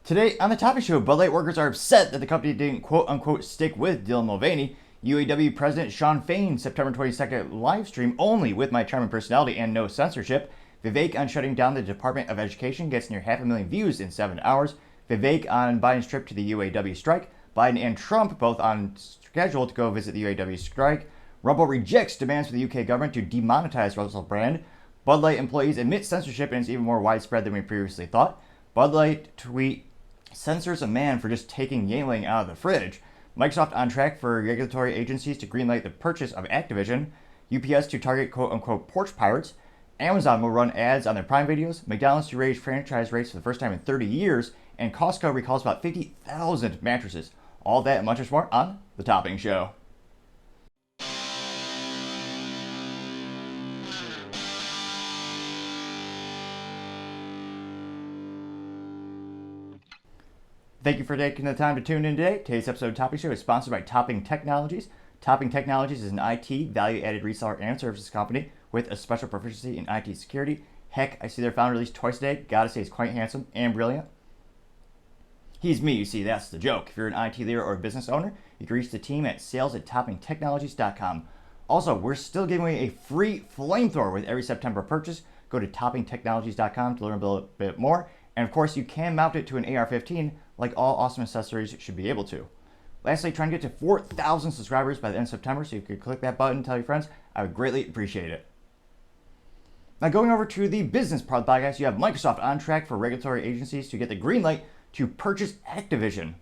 Today on the topic show, Bud Light workers are upset that the company didn't quote-unquote stick with Dylan Mulvaney. UAW President Shawn Fain, September 22nd live stream only with my charming personality and no censorship. Vivek on shutting down the Department of Education gets near 500,000 views in 7 hours. Vivek on Biden's trip to the UAW strike. Biden and Trump both on schedule to go visit the UAW strike. Rumble rejects demands for the UK government to demonetize Russell brand. Bud Light employees admit censorship and it's even more widespread than we previously thought. Bud Light tweet censors a man for just taking Yuengling out of the fridge. Microsoft on track for regulatory agencies to greenlight the purchase of Activision. UPS to target quote-unquote Porch pirates. Amazon will run ads on their Prime videos. McDonald's to raise franchise rates for the first time in 30 years. And Costco recalls about 50,000 mattresses. All that and much more on The Topping Show. Thank you for taking the time to tune in today. Today's episode of Topping Show is sponsored by Topping Technologies. Topping Technologies is an IT value-added reseller and services company with a special proficiency in IT security. Heck, I see their founder at least twice a day. Gotta say he's quite handsome and brilliant. He's me, you see, that's the joke. If you're an IT leader or a business owner, you can reach the team at sales@toppingtechnologies.com. Also, we're still giving away a free flamethrower with every September purchase. Go to toppingtechnologies.com to learn a little bit more. And of course, you can mount it to an AR-15 like all awesome accessories should be able to. Lastly, trying to get to 4,000 subscribers by the end of September, so you could click that button and tell your friends. I would greatly appreciate it. Now, going over to the business part of the podcast, you have Microsoft on track for regulatory agencies to get the green light to purchase Activision.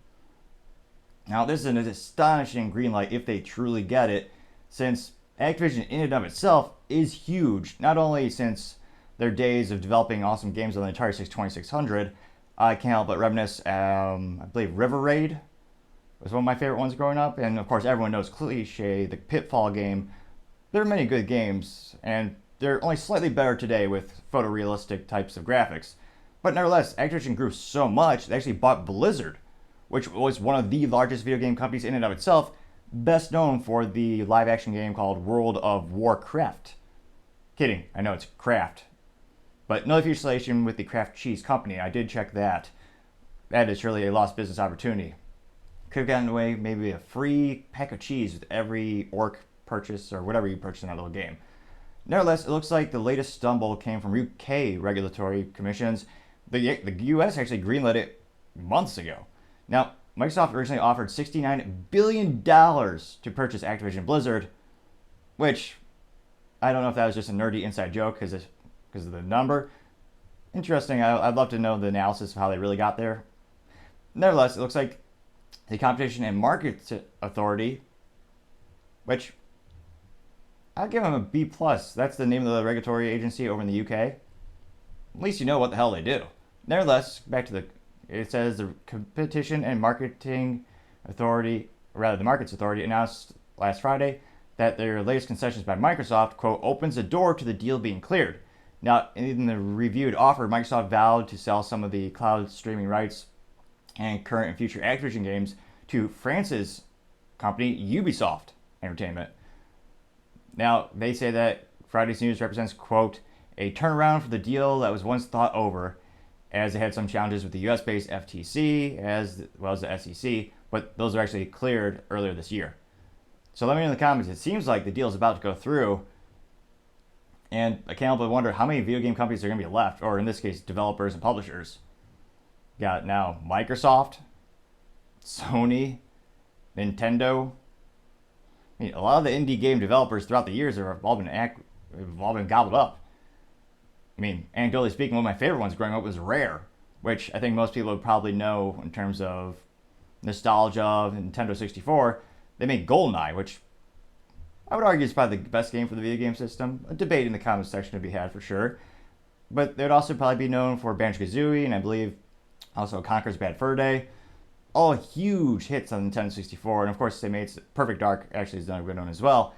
Now, this is an astonishing green light if they truly get it, since Activision in and of itself is huge, not only since their days of developing awesome games on the Atari 2600. I can't help but reminisce, I believe River Raid was one of my favorite ones growing up, and of course everyone knows Cliche, the Pitfall game. There are many good games, and they're only slightly better today with photorealistic types of graphics. But nevertheless, Activision grew so much, they actually bought Blizzard, which was one of the largest video game companies in and of itself, best known for the live-action game called World of Warcraft. Kidding, I know it's Craft. But no affiliation with the Kraft Cheese Company. I did check that. That is surely a lost business opportunity. Could have gotten away maybe a free pack of cheese with every orc purchase or whatever you purchase in that little game. Nevertheless, it looks like the latest stumble came from UK regulatory commissions. The US actually greenlit it months ago. Now, Microsoft originally offered $69 billion to purchase Activision Blizzard, which I don't know if that was just a nerdy inside joke because of the number. Interesting. I'd love to know the analysis of how they really got there. Nevertheless, it looks like the Competition and Markets Authority, which I'll give them a B+. That's the name of the regulatory agency over in the UK. At least you know what the hell they do. Nevertheless, back to it says the Competition and Marketing Authority, or rather the Markets Authority, announced last Friday that their latest concessions by Microsoft, quote, opens the door to the deal being cleared. Now, in the reviewed offer, Microsoft vowed to sell some of the cloud streaming rights and current and future Activision games to France's company, Ubisoft Entertainment. Now, they say that Friday's news represents, quote, a turnaround for the deal that was once thought over, as it had some challenges with the US-based FTC as well as the SEC, but those are actually cleared earlier this year. So let me know in the comments. It seems like the deal is about to go through. And I can't help but wonder how many video game companies are going to be left, or in this case, developers and publishers. Got now Microsoft, Sony, Nintendo. I mean, a lot of the indie game developers throughout the years have all been gobbled up. I mean, anecdotally speaking, one of my favorite ones growing up was Rare, which I think most people would probably know in terms of nostalgia of Nintendo 64. They made GoldenEye, which I would argue is probably the best game for the video game system. A debate in the comments section to be had for sure. But they would also probably be known for Banjo-Kazooie, and I believe also Conker's Bad Fur Day. All huge hits on Nintendo 64, and of course they made Perfect Dark, actually is another good one as well.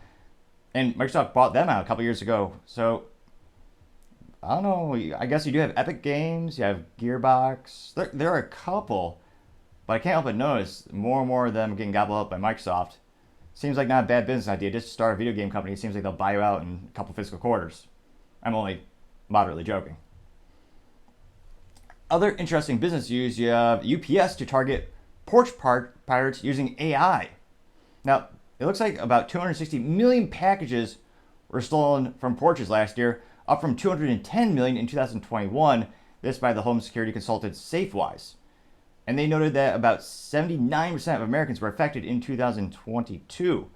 And Microsoft bought them out a couple years ago. So, I don't know, I guess you do have Epic Games, you have Gearbox. There are a couple, but I can't help but notice more and more of them getting gobbled up by Microsoft. Seems like not a bad business idea. Just to start a video game company. It seems like they'll buy you out in a couple fiscal quarters. I'm only moderately joking. Other interesting business news, you have UPS to target Porch pirates using AI. Now, it looks like about 260 million packages were stolen from Porches last year, up from 210 million in 2021, this by the home security consultant SafeWise. And they noted that about 79% of Americans were affected in 2022.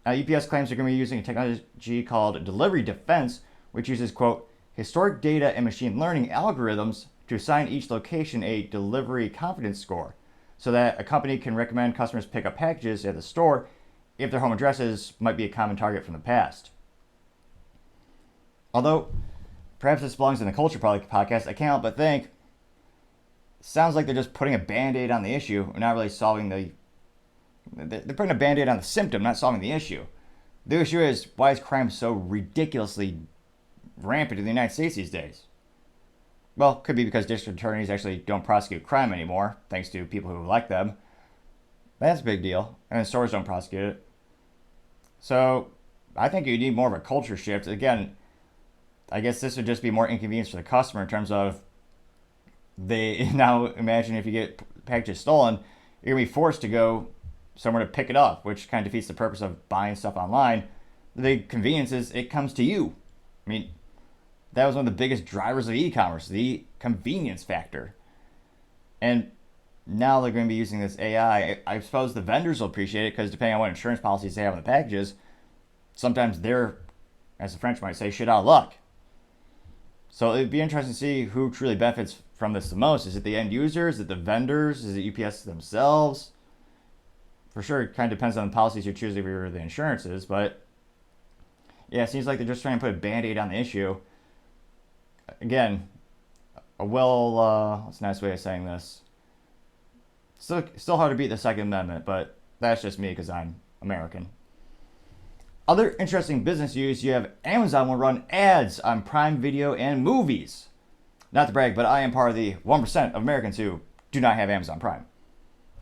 Now, UPS claims they're going to be using a technology called delivery defense, which uses, quote, historic data and machine learning algorithms to assign each location a delivery confidence score, so that a company can recommend customers pick up packages at the store if their home addresses might be a common target from the past. Although, perhaps this belongs in the Culture podcast, I can't help but think, sounds like they're just putting a band-aid on the issue and not really solving they're putting a band-aid on the symptom, not solving the issue. The issue is, why is crime so ridiculously rampant in the United States these days? Well, could be because district attorneys actually don't prosecute crime anymore, thanks to people who elect them. That's a big deal. And stores don't prosecute it. So, I think you need more of a culture shift. Again, I guess this would just be more inconvenience for the customer in terms of now imagine if you get packages stolen, you're going to be forced to go somewhere to pick it up, which kind of defeats the purpose of buying stuff online. The big convenience is it comes to you. I mean, that was one of the biggest drivers of e-commerce, the convenience factor. And now they're going to be using this AI. I suppose the vendors will appreciate it because depending on what insurance policies they have on the packages, sometimes they're, as the French might say, shit out of luck. So it'd be interesting to see who truly benefits from this the most. Is it the end users? Is it the vendors? Is it UPS themselves? For sure, it kind of depends on the policies you choose over the insurances, but yeah, it seems like they're just trying to put a band-aid on the issue. Again, what's a nice way of saying this? Still hard to beat the Second Amendment, but that's just me because I'm American. Other interesting business news, you have Amazon will run ads on Prime Video and movies. Not to brag, but I am part of the 1% of Americans who do not have Amazon Prime.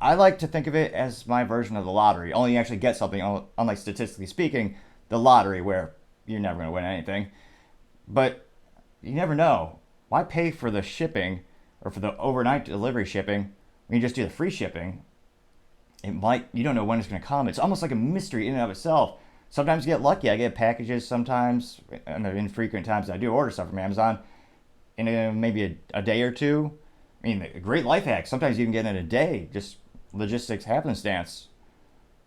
I like to think of it as my version of the lottery, only you actually get something, unlike statistically speaking, the lottery where you're never going to win anything. But you never know. Why pay for the shipping or for the overnight delivery shipping when you just do the free shipping? You don't know when it's going to come. It's almost like a mystery in and of itself. Sometimes you get lucky. I get packages sometimes, and the infrequent times I do order stuff from Amazon, in maybe a day or two. I mean, a great life hack. Sometimes you can get it in a day, just logistics happenstance.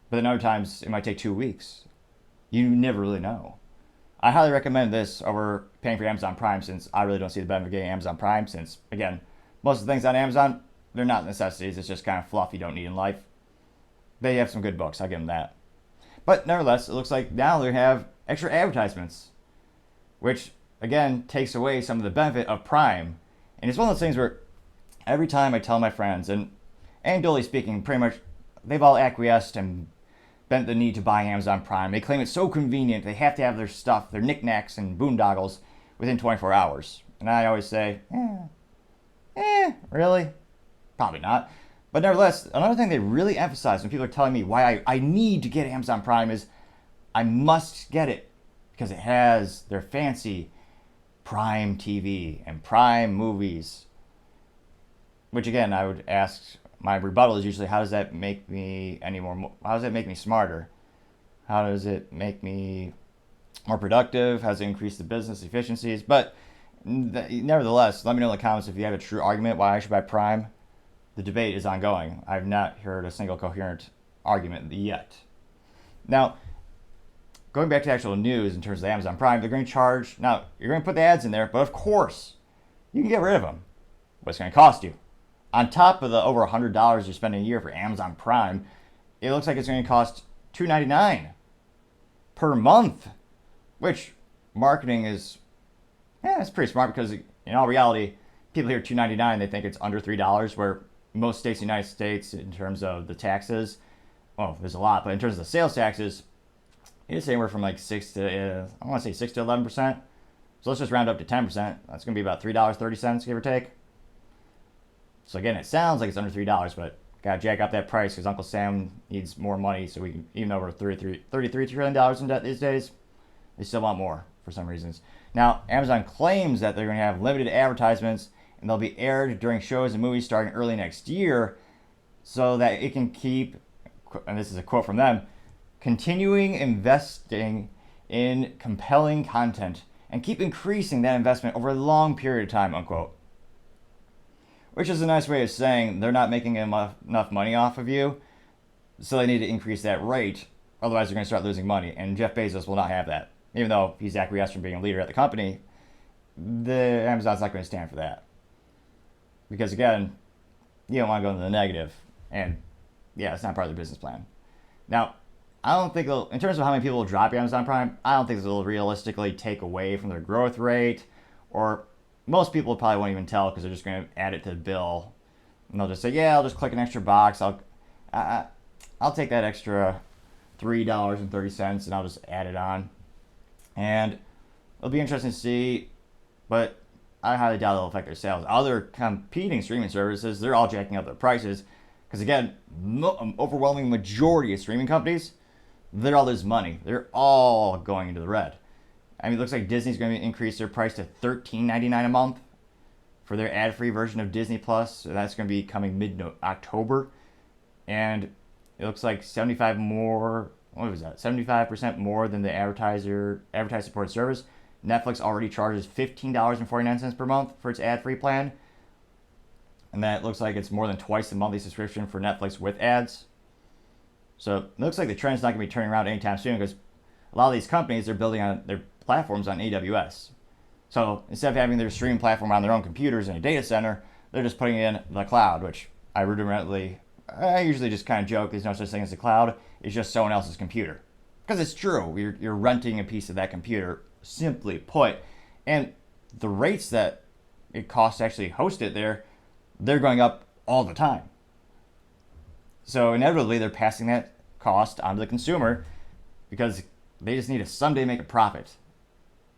But then other times it might take 2 weeks. You never really know. I highly recommend this over paying for Amazon Prime, since I really don't see the benefit of getting Amazon Prime, since, again, most of the things on Amazon, they're not necessities. It's just kind of fluff you don't need in life. They have some good books. I'll give them that. But nevertheless, it looks like now they have extra advertisements, which, again, takes away some of the benefit of Prime. And it's one of those things where every time I tell my friends, and anecdotally speaking, pretty much they've all acquiesced and bent the need to buy Amazon Prime. They claim it's so convenient, they have to have their stuff, their knickknacks and boondoggles within 24 hours. And I always say, really? Probably not. But nevertheless, another thing they really emphasize when people are telling me why I need to get Amazon Prime is I must get it because it has their fancy Prime TV and Prime movies. Which again, I would ask, my rebuttal is usually, how does that make me how does that make me smarter? How does it make me more productive? How does it increase the business efficiencies? But nevertheless, let me know in the comments if you have a true argument why I should buy Prime. The debate is ongoing. I've not heard a single coherent argument yet. Now, going back to actual news in terms of Amazon Prime, they're going to charge, now, you're going to put the ads in there, but of course, you can get rid of them. What's it going to cost you? On top of the over $100 you're spending a year for Amazon Prime, it looks like it's going to cost $2.99 per month, which marketing is, it's pretty smart because in all reality, people hear $2.99, they think it's under $3, where most states in the United States, in terms of the taxes, well, there's a lot, but in terms of the sales taxes, it's anywhere from like 6 to 11%. So let's just round up to 10%. That's going to be about $3.30, give or take. So again, it sounds like it's under $3, but got to jack up that price because Uncle Sam needs more money. So we can, even though we're $33 trillion in debt these days, they still want more for some reasons. Now, Amazon claims that they're going to have limited advertisements and they'll be aired during shows and movies starting early next year so that it can keep, and this is a quote from them, continuing investing in compelling content and keep increasing that investment over a long period of time, unquote. Which is a nice way of saying they're not making enough money off of you, so they need to increase that rate. Otherwise, they're going to start losing money, and Jeff Bezos will not have that. Even though he's acquiesced from being a leader at the company, Amazon's not going to stand for that. Because again, you don't want to go into the negative, and yeah, it's not part of their business plan. Now, I don't think in terms of how many people will drop Amazon Prime, I don't think this will realistically take away from their growth rate, or most people probably won't even tell because they're just going to add it to the bill, and they'll just say, "Yeah, I'll just click an extra box. I'll take that extra $3.30 and I'll just add it on." And it'll be interesting to see, but I highly doubt it'll affect their sales. Other competing streaming services, they're all jacking up their prices because again, overwhelming majority of streaming companies, they're all losing money. They're all going into the red. I mean, it looks like Disney's going to increase their price to $13.99 a month for their ad-free version of Disney Plus. So that's going to be coming mid-October. And it looks like 75% more than the advertiser-supported service. Netflix already charges $15.49 per month for its ad-free plan. And that looks like it's more than twice the monthly subscription for Netflix with ads. So it looks like the trend's not going to be turning around anytime soon because a lot of these companies are building on their platforms on AWS. So instead of having their streaming platform on their own computers in a data center, they're just putting it in the cloud, which I usually just kind of joke, there's no such thing as the cloud, it's just someone else's computer. Because it's true, you're renting a piece of that computer, simply put. And the rates that it costs to actually host it there, they're going up all the time. So inevitably, they're passing that cost onto the consumer because they just need to someday make a profit.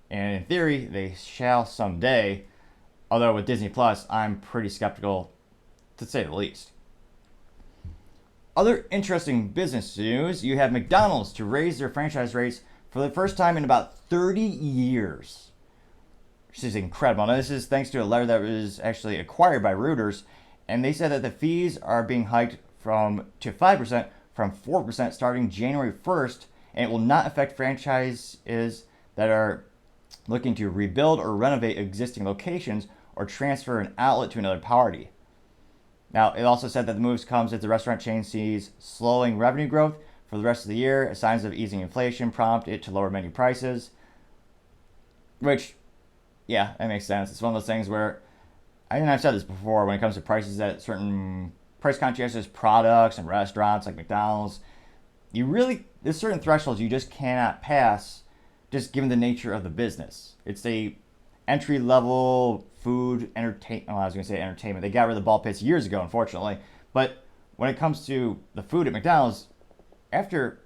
And in theory, they shall someday. Although with Disney Plus, I'm pretty skeptical, to say the least. Other interesting business news, you have McDonald's to raise their franchise rates for the first time in about 30 years. Which is incredible. Now, this is thanks to a letter that was actually acquired by Reuters, and they said that the fees are being hiked to 5% from 4% starting January 1st, and it will not affect franchises that are looking to rebuild or renovate existing locations or transfer an outlet to another party. Now, it also said that the moves comes as the restaurant chain sees slowing revenue growth for the rest of the year as signs of easing inflation prompt it to lower menu prices. Which, yeah, that makes sense. It's one of those things where, I've said this before, when it comes to prices at certain price-conscious products and restaurants like McDonald's, there's certain thresholds you just cannot pass just given the nature of the business. It's a entry-level food entertainment. They got rid of the ball pits years ago, unfortunately. But when it comes to the food at McDonald's, after,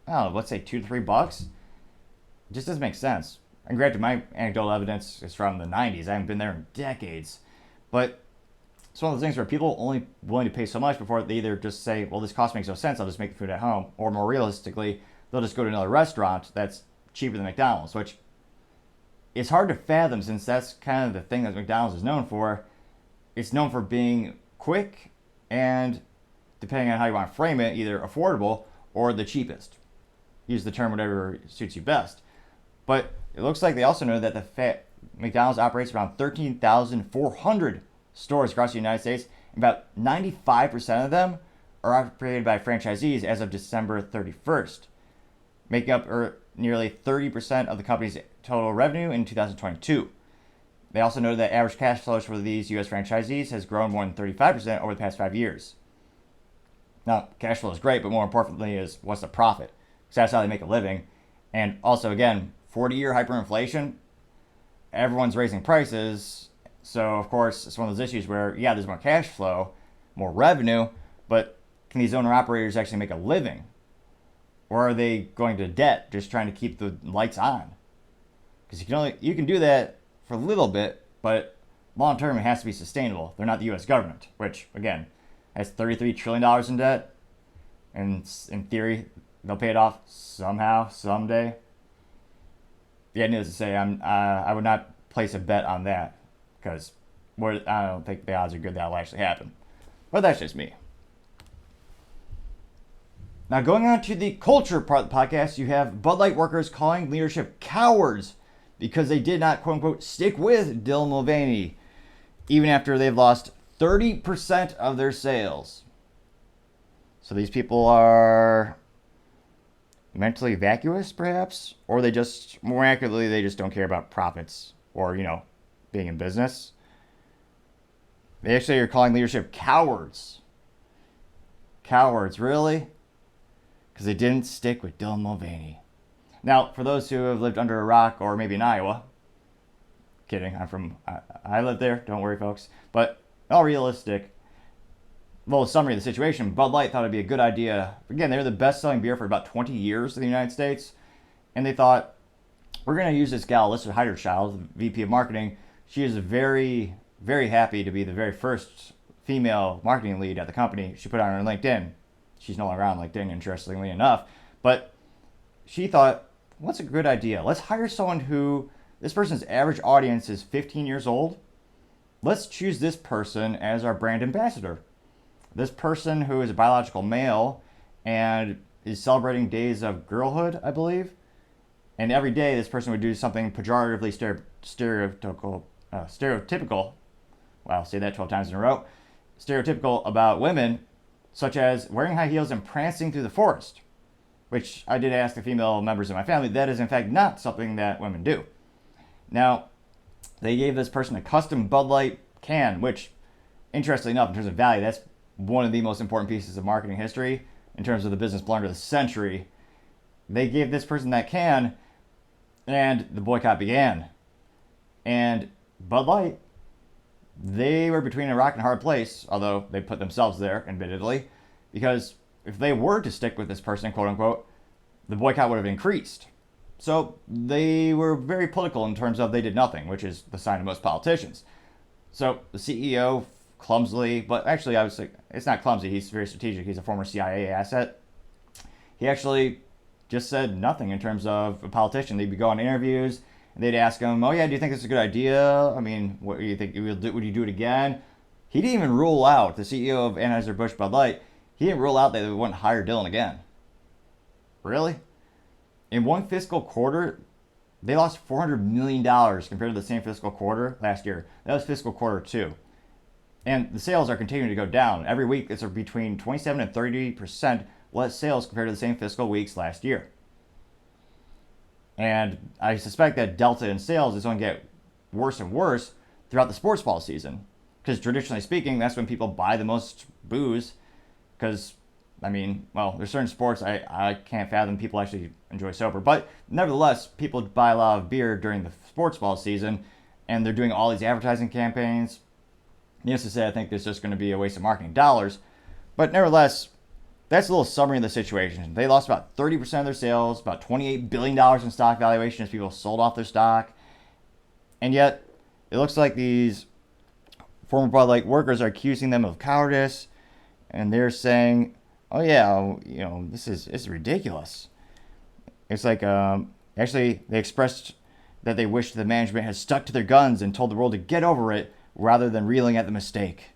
let's say $2 to $3, it just doesn't make sense. And granted, my anecdotal evidence is from the 90s. I haven't been there in decades. But it's one of those things where people are only willing to pay so much before they either just say, well, this cost makes no sense, I'll just make the food at home. Or more realistically, they'll just go to another restaurant that's cheaper than McDonald's, which is hard to fathom since that's kind of the thing that McDonald's is known for. It's known for being quick and, depending on how you want to frame it, either affordable or the cheapest. Use the term whatever suits you best. But it looks like they also know that McDonald's operates around 13,400 stores across the United States, and about 95% of them are operated by franchisees as of December 31st, making up nearly 30% of the company's total revenue in 2022. They also noted that average cash flows for these U.S. franchisees has grown more than 35% over the past 5 years. Now, cash flow is great, but more importantly is what's the profit? Because that's how they make a living. And also, again, 40-year hyperinflation, everyone's raising prices. So, of course, it's one of those issues where, yeah, there's more cash flow, more revenue, but can these owner-operators actually make a living? Or are they going to debt just trying to keep the lights on? Because you can do that for a little bit, but long-term it has to be sustainable. They're not the U.S. government, which, again, has $33 trillion in debt. And in theory, they'll pay it off somehow, someday. Yeah, needless to say, I would not place a bet on that. Because I don't think the odds are good that will actually happen. But that's just me. Now, going on to the culture part of the podcast, you have Bud Light workers calling leadership cowards because they did not, quote unquote, stick with Dylan Mulvaney, even after they've lost 30% of their sales. So these people are mentally vacuous, perhaps, or they just, more accurately, they just don't care about profits or, being in business. They actually are calling leadership cowards. Cowards, really? Because they didn't stick with Dylan Mulvaney. Now, for those who have lived under a rock or maybe in Iowa, kidding, I live there, don't worry, folks. But all realistic, little summary of the situation, Bud Light thought it'd be a good idea. Again, they were the best-selling beer for about 20 years in the United States, and they thought, we're going to use this gal, Alyssa Heiderchild, VP of Marketing. She is very, very happy to be the very first female marketing lead at the company. She put it on her LinkedIn. She's no longer on LinkedIn, interestingly enough. But she thought, what's a good idea? Let's hire someone who, this person's average audience is 15 years old. Let's choose this person as our brand ambassador. This person who is a biological male and is celebrating days of girlhood, I believe. And every day this person would do something pejoratively stereotypical. Wow, say that 12 times in a row. Stereotypical about women, such as wearing high heels and prancing through the forest. Which I did ask the female members of my family, that is in fact not something that women do. Now, they gave this person a custom Bud Light can, which, interestingly enough, in terms of value, that's one of the most important pieces of marketing history in terms of the business blunder of the century. They gave this person that can, and the boycott began. And Bud Light, they were between a rock and a hard place, although they put themselves there, admittedly, because if they were to stick with this person, quote unquote, the boycott would have increased. So they were very political in terms of they did nothing, which is the sign of most politicians. So the CEO clumsily, but actually I would say it's not clumsy, he's very strategic, he's a former CIA asset. He actually just said nothing in terms of a politician. They'd go on interviews and they'd ask him, oh yeah, do you think this is a good idea? I mean, what do you think, would you do it again? He didn't even rule out, the CEO of Anheuser-Busch Bud Light, he didn't rule out that they wouldn't hire Dylan again. Really? In one fiscal quarter, they lost $400 million compared to the same fiscal quarter last year. That was fiscal quarter 2. And the sales are continuing to go down. Every week, it's between 27 and 30% less sales compared to the same fiscal weeks last year. And I suspect that delta in sales is going to get worse and worse throughout the sports ball season. Because traditionally speaking, that's when people buy the most booze. Because, I mean, well, there's certain sports I can't fathom people actually enjoy sober. But nevertheless, people buy a lot of beer during the sports ball season. And they're doing all these advertising campaigns. Needless to say, I think this is just going to be a waste of marketing dollars. But nevertheless, that's a little summary of the situation. They lost about 30% of their sales, about $28 billion in stock valuation as people sold off their stock. And yet, it looks like these former Bud Light workers are accusing them of cowardice. And they're saying, oh yeah, this is ridiculous. It's like, actually, they expressed that they wished the management had stuck to their guns and told the world to get over it rather than reeling at the mistake.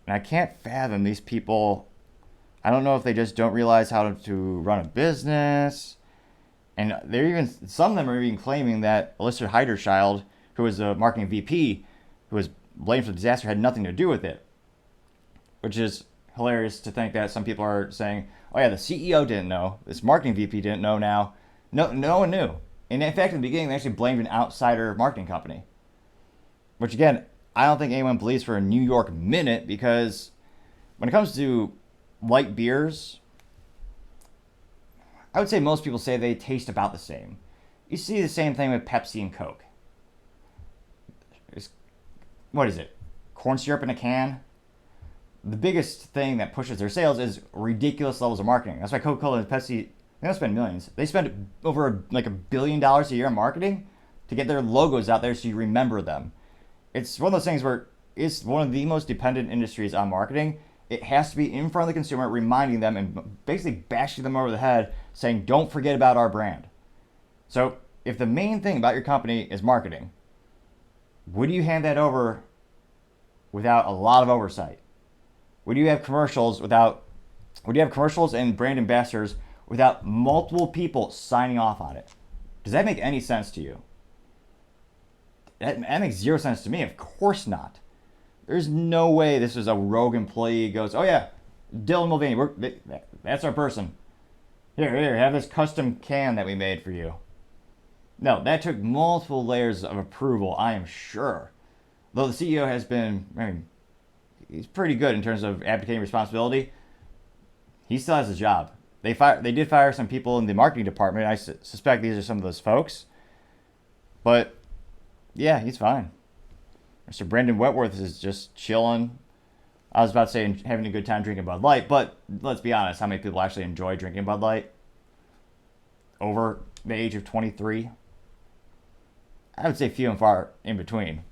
And I can't fathom these people. I don't know if they just don't realize how to run a business. And some of them are even claiming that Alyssa Heiderchild, who was a marketing VP, who was blamed for the disaster, had nothing to do with it. Which is hilarious to think that some people are saying, oh yeah, the CEO didn't know, this marketing VP didn't know now. No one knew. And in fact, in the beginning, they actually blamed an outsider marketing company. Which again, I don't think anyone believes for a New York minute, because when it comes to light beers, I would say most people say they taste about the same. You see the same thing with Pepsi and Coke. What is it? Corn syrup in a can? The biggest thing that pushes their sales is ridiculous levels of marketing. That's why Coca-Cola and Pepsi, they don't spend millions. They spend over $1 billion a year on marketing to get their logos out there so you remember them. It's one of those things where it's one of the most dependent industries on marketing. It has to be in front of the consumer, reminding them and basically bashing them over the head, saying, don't forget about our brand. So if the main thing about your company is marketing, would you hand that over without a lot of oversight? Would you have commercials and brand ambassadors without multiple people signing off on it? Does that make any sense to you? That makes zero sense to me. Of course not. There's no way this is a rogue employee who goes, oh yeah, Dylan Mulvaney, that's our person. Here, have this custom can that we made for you. No, that took multiple layers of approval, I am sure. Though the CEO has been, he's pretty good in terms of abdicating responsibility. He still has a job. They did fire some people in the marketing department. I suspect these are some of those folks. But yeah, he's fine. Mr. Brandon Wentworth is just chilling. I was about to say having a good time drinking Bud Light, but let's be honest, how many people actually enjoy drinking Bud Light over the age of 23? I would say few and far in between.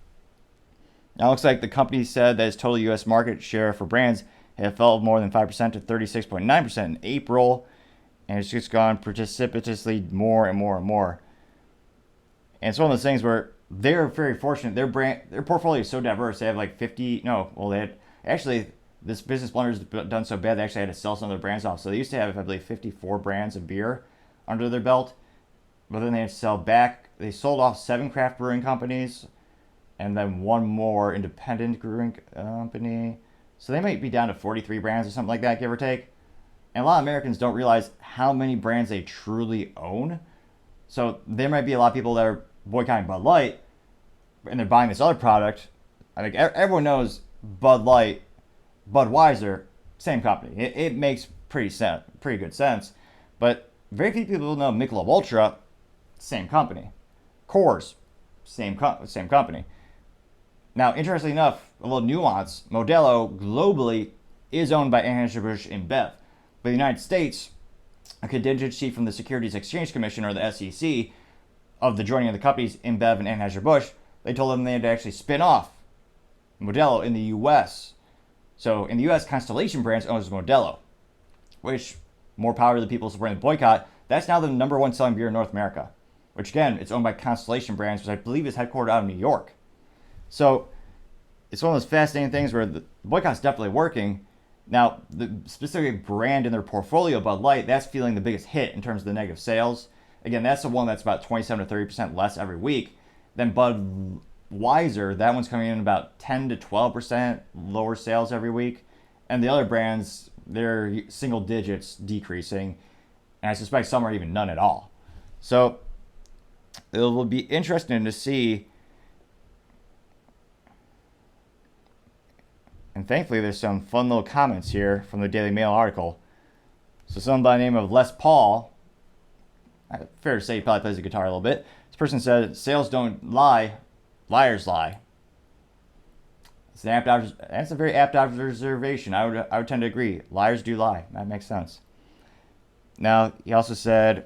Now it looks like the company said that its total U.S. market share for brands had fell more than 5% to 36.9% in April, and it's just gone precipitously more and more and more. And it's one of those things where they're very fortunate. Their portfolio is so diverse. They have like 50. No, well, they had actually this business Blunder's done so bad they actually had to sell some of their brands off. So they used to have, I believe, 54 brands of beer under their belt, but then they had to sell back. They sold off 7 craft brewing companies, and then 1 more independent brewing company. So they might be down to 43 brands or something like that, give or take. And a lot of Americans don't realize how many brands they truly own. So there might be a lot of people that are boycotting Bud Light, and they're buying this other product. I think everyone knows Bud Light, Budweiser, same company. It makes pretty good sense. But very few people know Michelob Ultra, same company. Coors, same company. Now, interestingly enough, a little nuance, Modelo globally is owned by Anheuser-Busch InBev. But in the United States, a contingency from the Securities Exchange Commission, or the SEC, of the joining of the companies InBev and Anheuser-Busch, they told them they had to actually spin off Modelo in the U.S. So in the U.S., Constellation Brands owns Modelo, which, more power to the people supporting the boycott, that's now the #1 selling beer in North America, which again, it's owned by Constellation Brands, which I believe is headquartered out of New York. So it's one of those fascinating things where the boycott's definitely working. Now, the specific brand in their portfolio, Bud Light, that's feeling the biggest hit in terms of the negative sales. Again, that's the one that's about 27 to 30% less every week. Then Budweiser, that one's coming in about 10 to 12% lower sales every week. And the other brands, they're single digits decreasing. And I suspect some are even none at all. So it will be interesting to see. And thankfully, there's some fun little comments here from the Daily Mail article. So someone by the name of Les Paul, fair to say he probably plays the guitar a little bit. This person said, sales don't lie, liars lie. That's a very apt observation. I would tend to agree. Liars do lie. That makes sense. Now, he also said,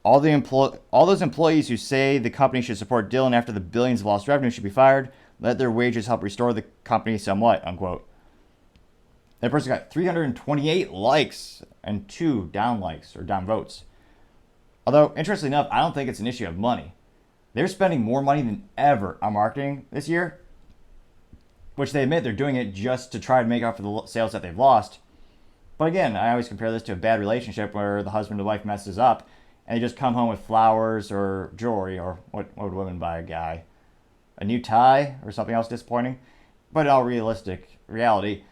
all those employees who say the company should support Dylan after the billions of lost revenue should be fired. Let their wages help restore the company somewhat, unquote. That person got 328 likes and 2 down likes or down votes. Although, interestingly enough, I don't think it's an issue of money. They're spending more money than ever on marketing this year, which they admit they're doing it just to try to make up for the sales that they've lost. But again, I always compare this to a bad relationship where the husband or wife messes up and they just come home with flowers or jewelry, or what would women buy a guy? A new tie or something else disappointing? But in all reality,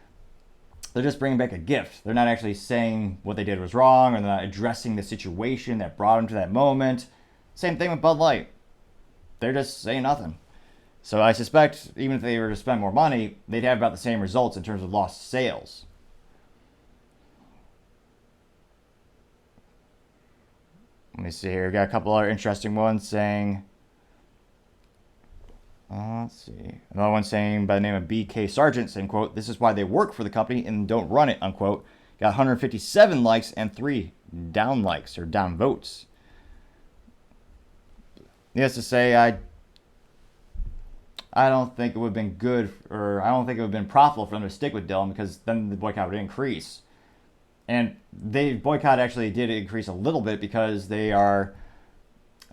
they're just bringing back a gift. They're not actually saying what they did was wrong, or they're not addressing the situation that brought them to that moment. Same thing with Bud Light. They're just saying nothing. So I suspect even if they were to spend more money, they'd have about the same results in terms of lost sales. Let me see here. We've got a couple other interesting ones saying... let's see. Another one saying by the name of B.K. Sargent, saying, quote, this is why they work for the company and don't run it, unquote. Got 157 likes and 3 down likes or down votes. Needless to say, I don't think it would have been good, or I don't think it would have been profitable for them to stick with Dylan, because then the boycott would increase. And the boycott actually did increase a little bit because they are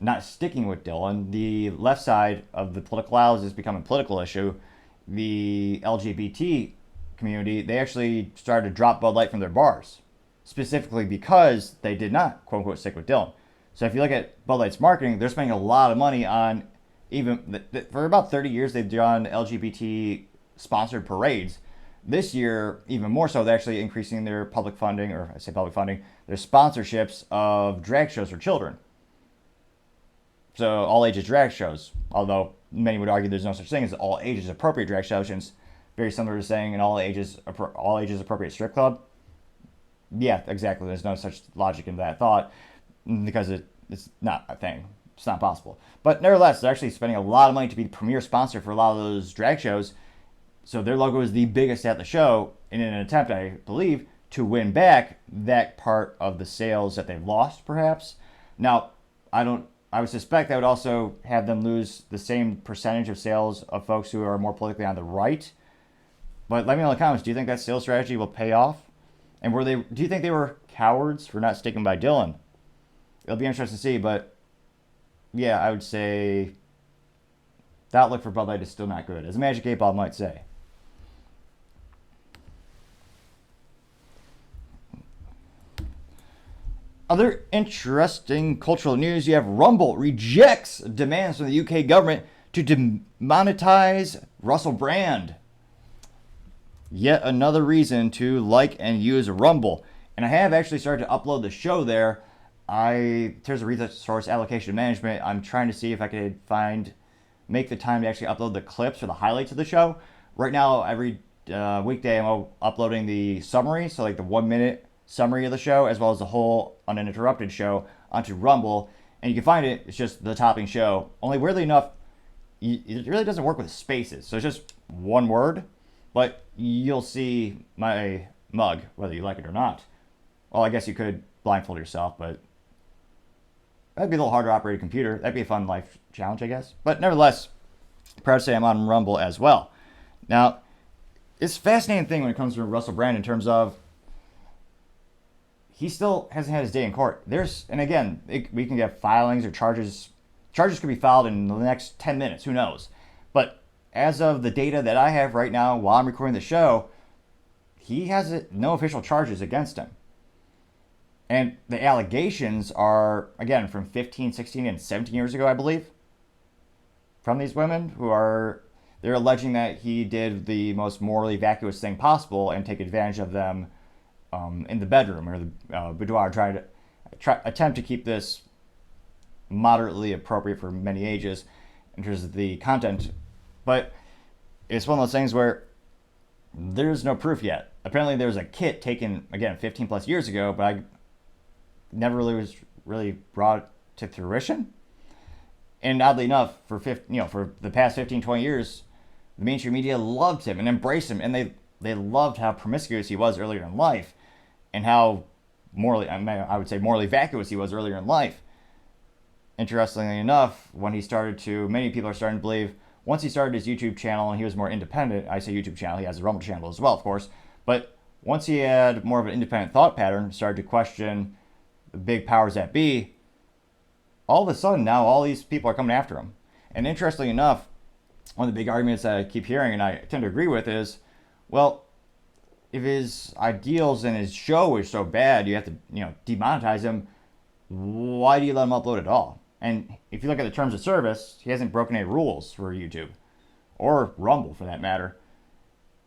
not sticking with Dylan. The left side of the political aisle is becoming a political issue. The LGBT community, they actually started to drop Bud Light from their bars, specifically because they did not, quote unquote, stick with Dylan. So if you look at Bud Light's marketing, they're spending a lot of money on, even for about 30 years, they've done LGBT sponsored parades. This year, even more so, they're actually increasing their public funding, or I say public funding, their sponsorships of drag shows for children. So all ages drag shows, although many would argue there's no such thing as all ages appropriate drag shows, since very similar to saying an all ages appropriate strip club. Yeah, exactly. There's no such logic in that thought, because it's not a thing. It's not possible. But nevertheless, they're actually spending a lot of money to be the premier sponsor for a lot of those drag shows. So their logo is the biggest at the show, in an attempt, I believe, to win back that part of the sales that they've lost, perhaps. Now, I would suspect that would also have them lose the same percentage of sales of folks who are more politically on the right. But let me know in the comments, do you think that sales strategy will pay off? And do you think they were cowards for not sticking by Dylan? It'll be interesting to see, but yeah, I would say the outlook for Bud Light is still not good, as a Magic 8 Ball might say. Other interesting cultural news, you have Rumble rejects demands from the UK government to demonetize Russell Brand. Yet another reason to like and use Rumble. And I have actually started to upload the show there. In terms of resource allocation management, I'm trying to see if I could make the time to actually upload the clips or the highlights of the show. Right now, every weekday, I'm uploading the summary, so like the 1 minute summary of the show, as well as the whole uninterrupted show, onto Rumble. And you can find it, it's just the topping show. Only weirdly enough, it really doesn't work with spaces. So it's just one word, but you'll see my mug, whether you like it or not. Well, I guess you could blindfold yourself, but that'd be a little harder to operate a computer. That'd be a fun life challenge, I guess. But nevertheless, proud to say I'm on Rumble as well. Now, it's a fascinating thing when it comes to Russell Brand in terms of he still hasn't had his day in court. And again, we can get filings or charges. Charges could be filed in the next 10 minutes. Who knows? But as of the data that I have right now, while I'm recording the show, he has no official charges against him. And the allegations are, again, from 15, 16, and 17 years ago, I believe, from these women they're alleging that he did the most morally vacuous thing possible and take advantage of them in the bedroom or the boudoir, attempt to keep this moderately appropriate for many ages in terms of the content. But it's one of those things where there's no proof yet. Apparently there was a kit taken, again, 15 plus years ago, but I never was brought to fruition. And oddly enough, for the past 15, 20 years, the mainstream media loved him and embraced him, and they loved how promiscuous he was earlier in life, and how morally vacuous he was earlier in life. Interestingly enough, many people are starting to believe, once he started his YouTube channel and he was more independent, I say YouTube channel, he has a Rumble channel as well, of course, but once he had more of an independent thought pattern, started to question the big powers that be, all of a sudden now all these people are coming after him. And interestingly enough, one of the big arguments that I keep hearing, and I tend to agree with, is, well, if his ideals and his show is so bad, you have to, demonetize him. Why do you let him upload at all? And if you look at the terms of service, he hasn't broken any rules for YouTube, or Rumble for that matter.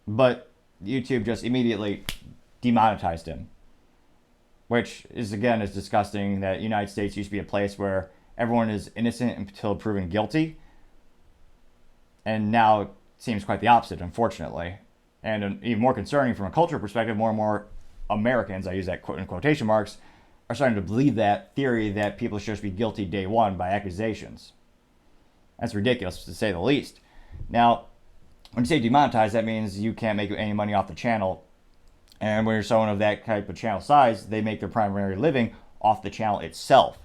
But YouTube just immediately demonetized him, which is, again, is disgusting. That the United States used to be a place where everyone is innocent until proven guilty, and now it seems quite the opposite, unfortunately. And even more concerning from a cultural perspective, more and more Americans, I use that in quotation marks, are starting to believe that theory that people should just be guilty day one by accusations. That's ridiculous, to say the least. Now, when you say demonetize, that means you can't make any money off the channel. And when you're someone of that type of channel size, they make their primary living off the channel itself.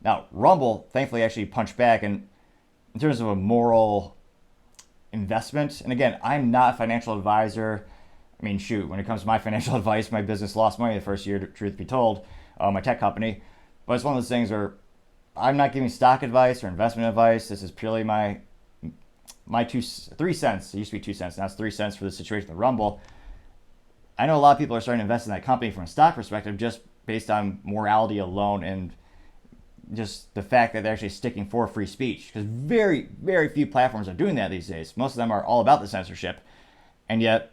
Now, Rumble, thankfully, actually punched back. And in terms of a moral investment, and again, I'm not a financial advisor. I mean, shoot, when it comes to my financial advice, my business lost money the first year, truth be told, my tech company. But it's one of those things where I'm not giving stock advice or investment advice. This is purely my 3 cents. It used to be 2 cents. Now it's 3 cents for the situation with Rumble. I know a lot of people are starting to invest in that company from a stock perspective just based on morality alone and just the fact that they're actually sticking for free speech. Because very, very few platforms are doing that these days. Most of them are all about the censorship. And yet,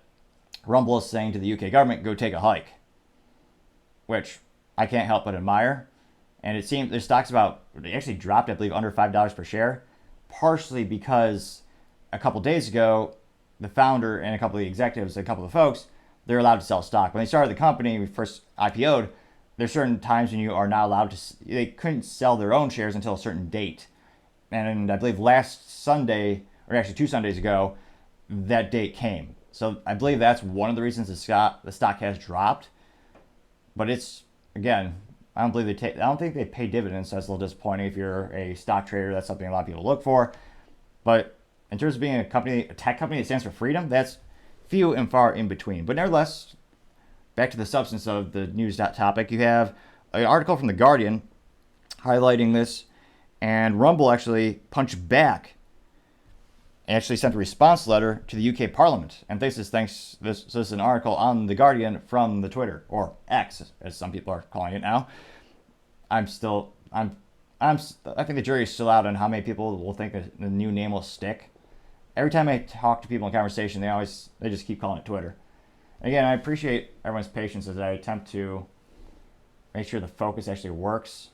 Rumble is saying to the UK government, go take a hike. Which I can't help but admire. And it seems their stock's they actually dropped, I believe, under $5 per share. Partially because a couple days ago, the founder and a couple of the executives, a couple of folks, they're allowed to sell stock. When they started the company, we first IPO'd, there's certain times when you are not allowed to, they couldn't sell their own shares until a certain date. And I believe last Sunday, or actually 2 Sundays ago, that date came. So I believe that's one of the reasons the stock has dropped. But it's, again, I don't think they pay dividends, so that's a little disappointing. If you're a stock trader, that's something a lot of people look for. But in terms of being a tech company that stands for freedom, that's few and far in between. But nevertheless, back to the substance of the news topic, you have an article from The Guardian highlighting this, and Rumble actually punched back and actually sent a response letter to the UK Parliament. And this is an article on The Guardian from the Twitter, or X, as some people are calling it now. I think the jury is still out on how many people will think that the new name will stick. Every time I talk to people in conversation, they just keep calling it Twitter. Again, I appreciate everyone's patience as I attempt to make sure the focus actually works,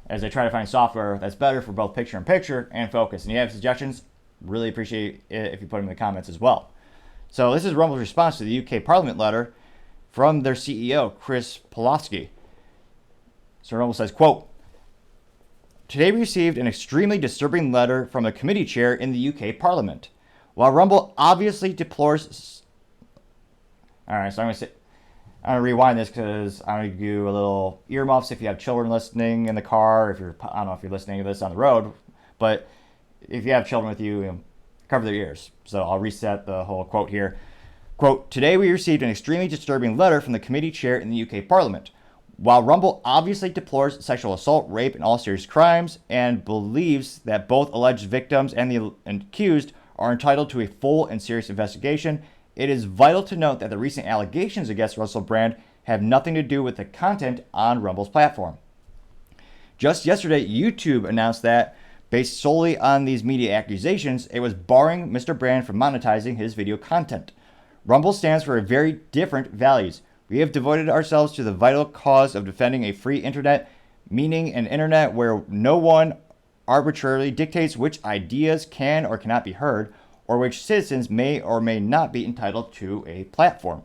as I try to find software that's better for both picture-in-picture and focus. And you have suggestions, really appreciate it if you put them in the comments as well. So this is Rumble's response to the UK Parliament letter from their CEO, Chris Polaski. So Rumble says, quote, "Today we received an extremely disturbing letter from a committee chair in the UK Parliament. While Rumble obviously deplores..." All right, so I'm going to rewind this because I'm going to do a little earmuffs if you have children listening in the car, I don't know if you're listening to this on the road, but if you have children with you, cover their ears. So I'll reset the whole quote here. Quote, "Today we received an extremely disturbing letter from the committee chair in the UK Parliament. While Rumble obviously deplores sexual assault, rape, and all serious crimes, and believes that both alleged victims and the accused are entitled to a full and serious investigation, it is vital to note that the recent allegations against Russell Brand have nothing to do with the content on Rumble's platform. Just yesterday, YouTube announced that, based solely on these media accusations, it was barring Mr. Brand from monetizing his video content. Rumble stands for very different values. We have devoted ourselves to the vital cause of defending a free internet, meaning an internet where no one arbitrarily dictates which ideas can or cannot be heard, or which citizens may or may not be entitled to a platform.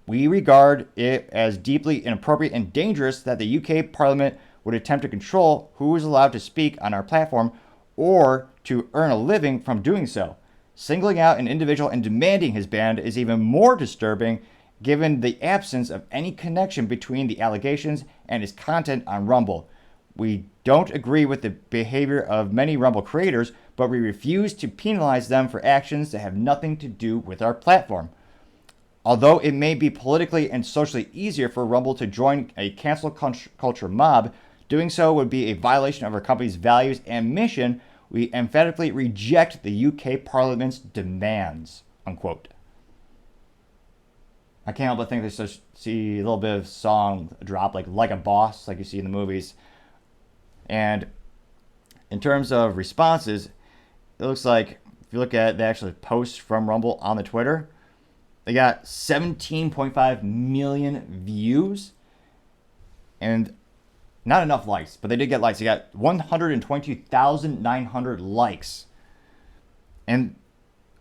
We regard it as deeply inappropriate and dangerous that the UK Parliament would attempt to control who is allowed to speak on our platform or to earn a living from doing so. Singling out an individual and demanding his ban is even more disturbing given the absence of any connection between the allegations and his content on Rumble. We don't agree with the behavior of many Rumble creators, but we refuse to penalize them for actions that have nothing to do with our platform. Although it may be politically and socially easier for Rumble to join a cancel culture mob, doing so would be a violation of our company's values and mission. We emphatically reject the UK Parliament's demands." Unquote. I can't help but think they see a little bit of song drop, like a boss, like you see in the movies. And in terms of responses, it looks like if you look at the actual posts from Rumble on the Twitter, they got 17.5 million views and not enough likes, but they did get likes. They got 122,900 likes. And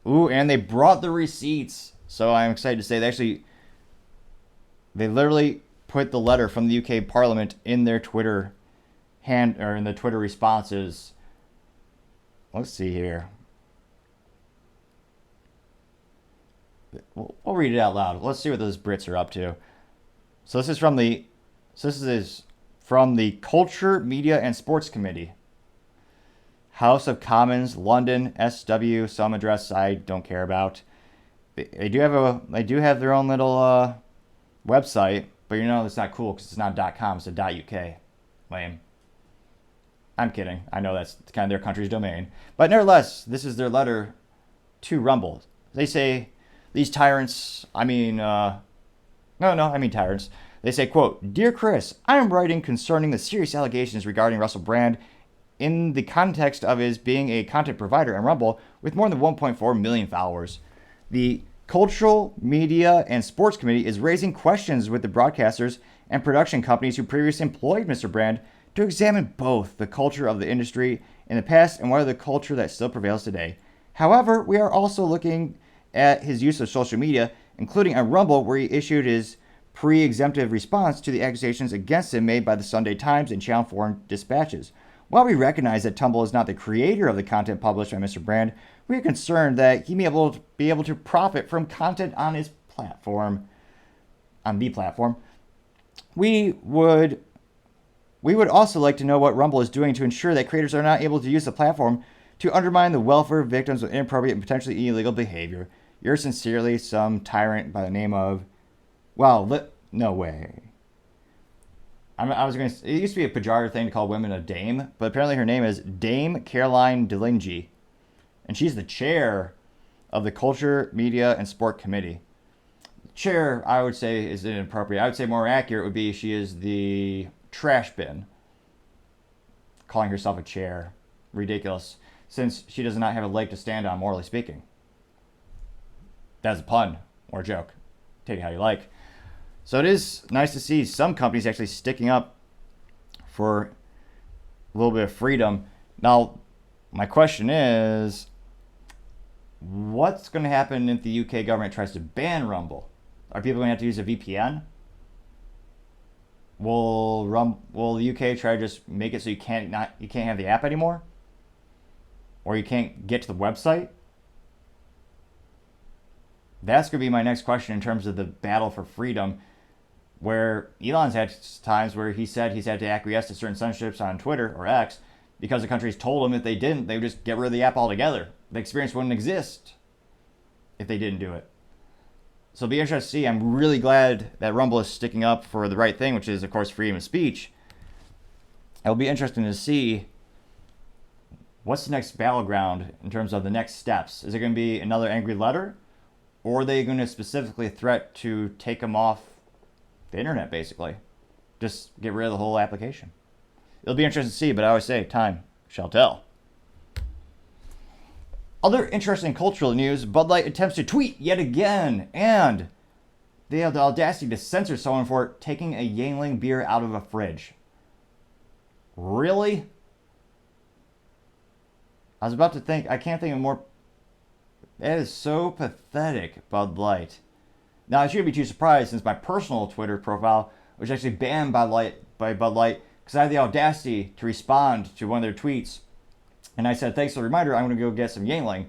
they brought the receipts. So I'm excited to say they literally put the letter from the UK Parliament in their Twitter in the Twitter responses. Let's see here. We'll read it out loud. Let's see what those Brits are up to. So this is from the Culture, Media and Sports Committee. House of Commons, London, SW, some address I don't care about. They do have their own little website, but it's not cool because it's not .com, it's a .uk. Lame. I'm kidding. I know that's kind of their country's domain. But nevertheless, this is their letter to Rumble. They say, these tyrants, I mean tyrants. They say, quote, Dear Chris, I am writing concerning the serious allegations regarding Russell Brand in the context of his being a content provider on Rumble with more than 1.4 million followers. The Cultural, Media, and Sports Committee is raising questions with the broadcasters and production companies who previously employed Mr. Brand to examine both the culture of the industry in the past and whether the culture that still prevails today. However, we are also looking at his use of social media, including on Rumble, where he issued his pre-exemptive response to the accusations against him made by the Sunday Times and Channel 4 dispatches. While we recognize that Tumble is not the creator of the content published by Mr. Brand, we are concerned that he may be able to profit from content on his platform, on the platform. We would also like to know what Rumble is doing to ensure that creators are not able to use the platform to undermine the welfare of victims of inappropriate and potentially illegal behavior. Yours sincerely, some tyrant by the name of... no way. It used to be a pejorative thing to call women a dame, but apparently her name is Dame Caroline Delingy. And she's the chair of the Culture, Media, and Sport Committee. Chair, I would say, is inappropriate. I would say more accurate would be she is the trash bin. Calling herself a chair. Ridiculous. Since she does not have a leg to stand on, morally speaking. That's a pun or a joke. Take it how you like. So it is nice to see some companies actually sticking up for a little bit of freedom. Now, my question is, what's going to happen if the UK government tries to ban Rumble? Are people going to have to use a VPN? Will the UK try to just make it so you can't have the app anymore? Or you can't get to the website? That's going to be my next question in terms of the battle for freedom, where Elon's had times where he said he's had to acquiesce to certain censorships on Twitter or X because the countries told him if they didn't, they would just get rid of the app altogether. The experience wouldn't exist if they didn't do it. So it'll be interesting to see. I'm really glad that Rumble is sticking up for the right thing, which is, of course, freedom of speech. It'll be interesting to see what's the next battleground in terms of the next steps. Is it going to be another angry letter? Or are they going to specifically threat to take them off the internet, basically? Just get rid of the whole application. It'll be interesting to see, but I always say, time shall tell. Other interesting cultural news, Bud Light attempts to tweet yet again, and they have the audacity to censor someone for taking a Yuengling beer out of a fridge. Really? I was about to think, I can't think of more. That is so pathetic, Bud Light. Now, I shouldn't be too surprised since my personal Twitter profile was actually banned by Bud Light because I had the audacity to respond to one of their tweets. And I said, thanks for the reminder, I'm going to go get some Yuengling.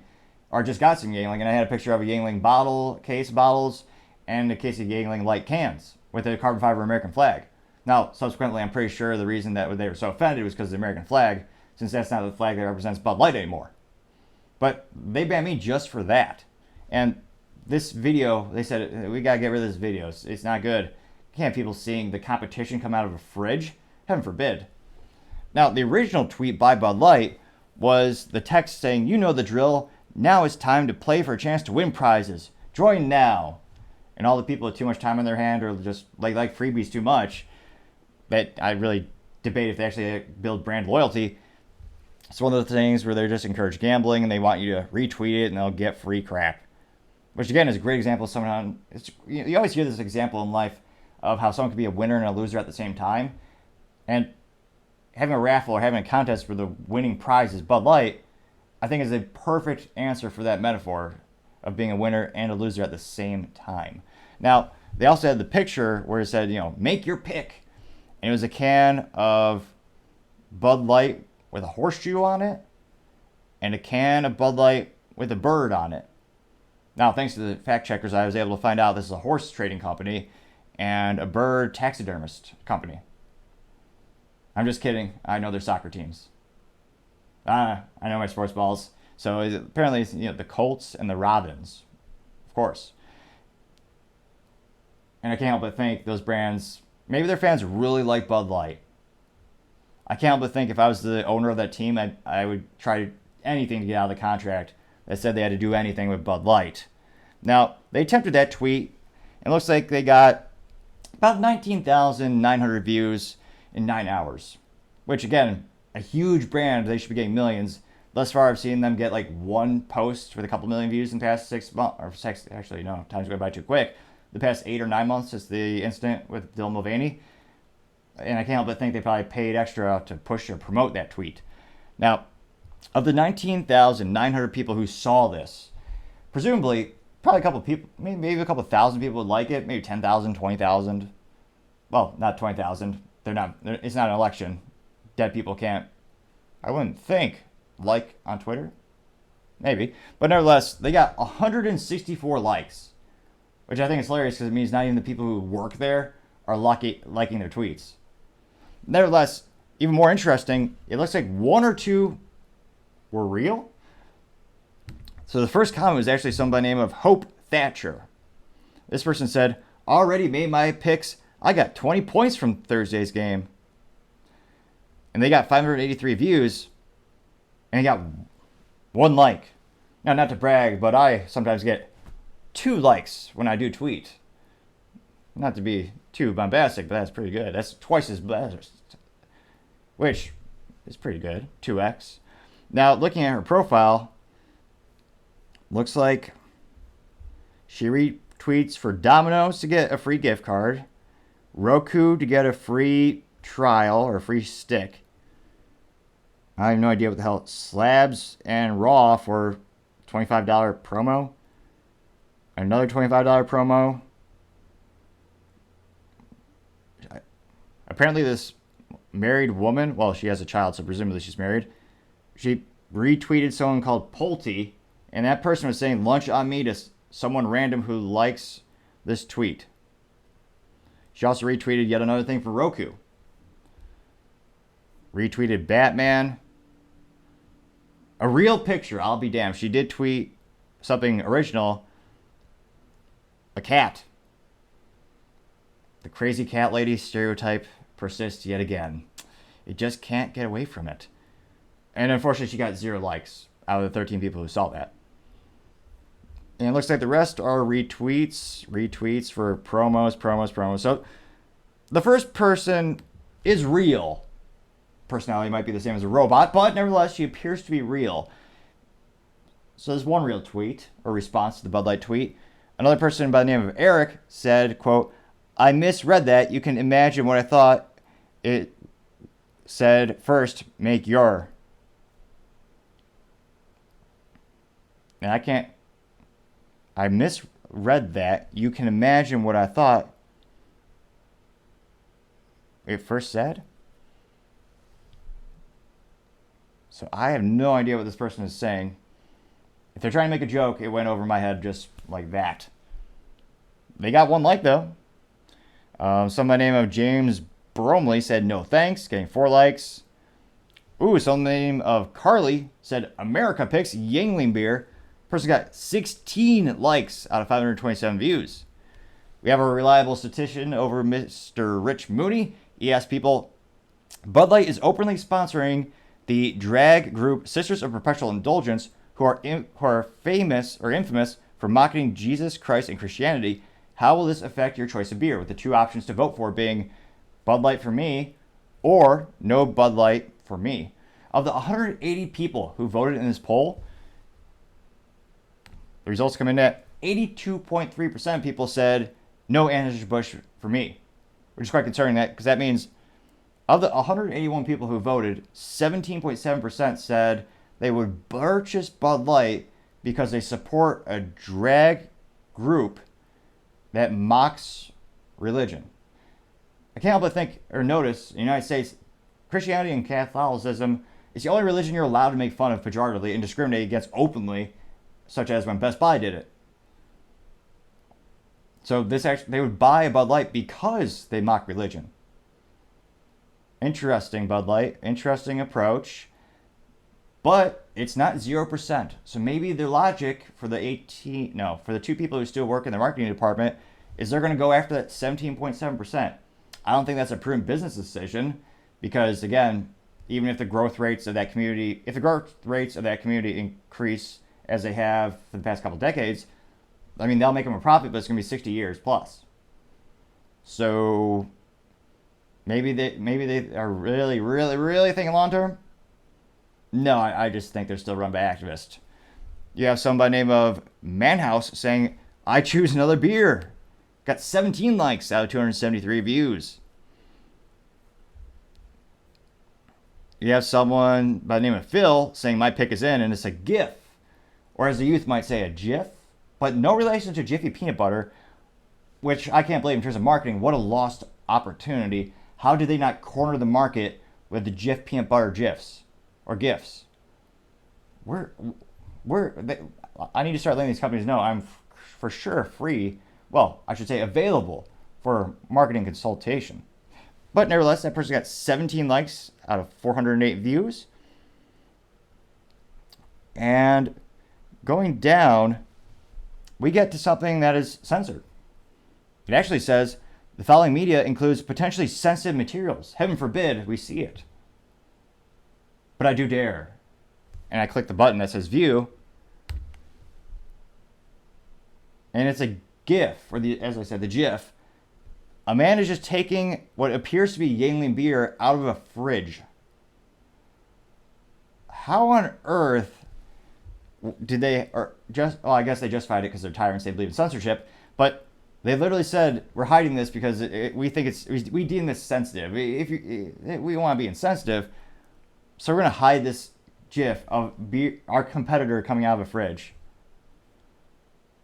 Or just got some Yuengling, and I had a picture of a Yuengling case bottles, and a case of Yuengling light cans with a carbon fiber American flag. Now, subsequently, I'm pretty sure the reason that they were so offended was because of the American flag, since that's not the flag that represents Bud Light anymore. But they banned me just for that. And this video, they said, we got to get rid of this video. It's not good. You can't have people seeing the competition come out of a fridge. Heaven forbid. Now, the original tweet by Bud Light was the text saying, you know the drill. Now it's time to play for a chance to win prizes. Join now. And all the people with too much time on their hand or just like freebies too much, that I really debate if they actually build brand loyalty. It's one of the things where they just encourage gambling and they want you to retweet it and they'll get free crap. Which again is a great example of someone, you always hear this example in life of how someone can be a winner and a loser at the same time. And having a raffle or having a contest where the winning prize is Bud Light, I think is a perfect answer for that metaphor of being a winner and a loser at the same time. Now, they also had the picture where it said, make your pick. And it was a can of Bud Light with a horseshoe on it and a can of Bud Light with a bird on it. Now, thanks to the fact checkers, I was able to find out this is a horse trading company and a bird taxidermist company. I'm just kidding. I know their soccer teams. I know my sports balls. So apparently, it's, the Colts and the Robins, of course. And I can't help but think those brands, maybe their fans really like Bud Light. I can't help but think if I was the owner of that team, I would try anything to get out of the contract that said they had to do anything with Bud Light. Now, they attempted that tweet. It looks like they got about 19,900 views in 9 hours, which, again, a huge brand. They should be getting millions. Thus far, I've seen them get like one post with a couple million views in the past 6 months. Or six, actually, no, time's going by too quick. The past 8 or 9 months since the incident with Dylan Mulvaney. And I can't help but think they probably paid extra to push or promote that tweet. Now, of the 19,900 people who saw this, presumably, probably a couple people, maybe a couple thousand people would like it, maybe 10,000, 20,000. Well, not 20,000. It's not an election. Dead people can't, I wouldn't think, like on Twitter. Maybe. But nevertheless, they got 164 likes, which I think is hilarious because it means not even the people who work there are liking their tweets. Nevertheless, even more interesting, it looks like 1 or 2 were real. So the first comment was actually someone by the name of Hope Thatcher. This person said, already made my picks. I got 20 points from Thursday's game. And they got 583 views. And they got 1 like. Now, not to brag, but I sometimes get 2 likes when I do tweet. Not to be too bombastic, but that's pretty good. That's twice as bad, which is pretty good. 2x. Now, looking at her profile, looks like she retweets for Domino's to get a free gift card, Roku to get a free trial or a free stick. I have no idea what the hell. Slabs and Raw for $25 promo. Another $25 promo. Apparently this married woman, well, she has a child, so presumably she's married. She retweeted someone called Polty, and that person was saying lunch on me to someone random who likes this tweet. She also retweeted yet another thing for Roku. Retweeted Batman. A real picture, I'll be damned. She did tweet something original. A cat. The crazy cat lady stereotype persists yet again. It just can't get away from it. And unfortunately, she got 0 likes out of the 13 people who saw that. And it looks like the rest are retweets for promos. So the first person is real. Personality might be the same as a robot, but nevertheless, she appears to be real. So there's one real tweet, or response to the Bud Light tweet. Another person by the name of Eric said, quote, I misread that. You can imagine what I thought. It said, first, make your. And I misread that. You can imagine what I thought it first said. So I have no idea what this person is saying. If they're trying to make a joke, it went over my head just like that. They got 1 like, though. Someone by the name of James Bromley said no thanks, getting 4 likes. Ooh, someone by the name of Carly said America picks Yuengling beer. Person got 16 likes out of 527 views. We have a reliable statistician over Mr. Rich Mooney. He asked people, Bud Light is openly sponsoring the drag group Sisters of Perpetual Indulgence, who are famous or infamous for mocking Jesus Christ and Christianity. How will this affect your choice of beer? With the 2 options to vote for being Bud Light for me or no Bud Light for me. Of the 180 people who voted in this poll, the results come in at 82.3% of people said no Anheuser-Busch for me, which is quite concerning because that means of the 181 people who voted, 17.7% said they would purchase Bud Light because they support a drag group that mocks religion. I can't help but think or notice in the United States, Christianity and Catholicism is the only religion you're allowed to make fun of pejoratively and discriminate against openly, such as when Best Buy did it. So they would buy a Bud Light because they mock religion. Interesting, Bud Light. Interesting approach. But it's not 0%. So maybe the logic for the 2 people who still work in the marketing department is they're going to go after that 17.7%. I don't think that's a prudent business decision because, again, even if the growth rates of that community, increase as they have for the past couple decades, I mean, they'll make them a profit, but it's going to be 60 years plus. So maybe they are really, really, really thinking long term. No, I just think they're still run by activists. You have somebody by the name of Manhouse saying, "I choose another beer." Got 17 likes out of 273 views. You have someone by the name of Phil saying, "My pick is in," and it's a GIF. Or as the youth might say, a GIF. But no relation to Jiffy Peanut Butter, which I can't believe in terms of marketing. What a lost opportunity. How did they not corner the market with the Jif Peanut Butter GIFs? Or GIFs? I need to start letting these companies know I'm for sure free, well, I should say available for marketing consultation. But nevertheless, that person got 17 likes out of 408 views. And going down, we get to something that is censored. It actually says, the following media includes potentially sensitive materials. Heaven forbid we see it. But I do dare. And I click the button that says view. And it's a GIF, or as I said, the GIF. A man is just taking what appears to be Yuengling beer out of a fridge. How on earth did they, I guess they justified it because they're tyrants, they believe in censorship, but they literally said, we're hiding this because we think we deem this sensitive. We want to be insensitive, so we're going to hide this GIF of our competitor coming out of a fridge.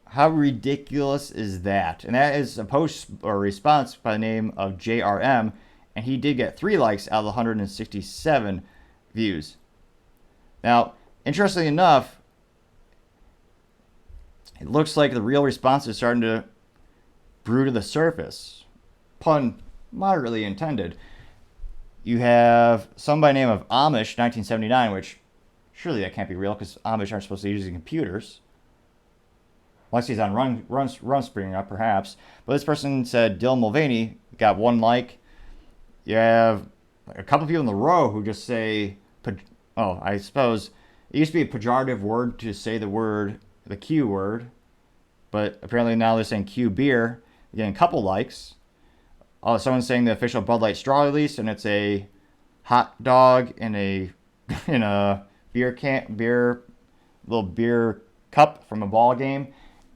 How ridiculous is that? And that is a post or response by the name of JRM, and he did get 3 likes out of the 167 views. Now, interestingly enough, it looks like the real response is starting to brew to the surface. Pun moderately intended. You have some by the name of Amish 1979, which surely that can't be real because Amish aren't supposed to be using computers. Unless he's on Rumspringa up, perhaps. But this person said Dylan Mulvaney got 1 like. You have a couple people in the row who just say, I suppose it used to be a pejorative word to say the Q word. But apparently now they're saying Q beer. You're getting a couple likes. Someone's saying the official Bud Light straw release, and it's a hot dog in a little beer cup from a ball game.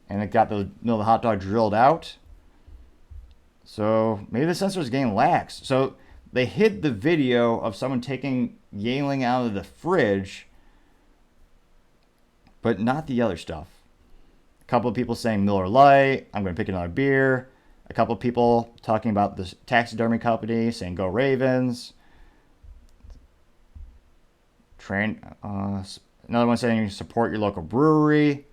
And it got the middle of the hot dog drilled out. So maybe the censors getting lax. So they hid the video of someone taking Yuengling out of the fridge, but not the other stuff. A couple of people saying Miller Lite, I'm going to pick another beer. A couple of people talking about the taxidermy company, saying go Ravens. Another one saying support your local brewery.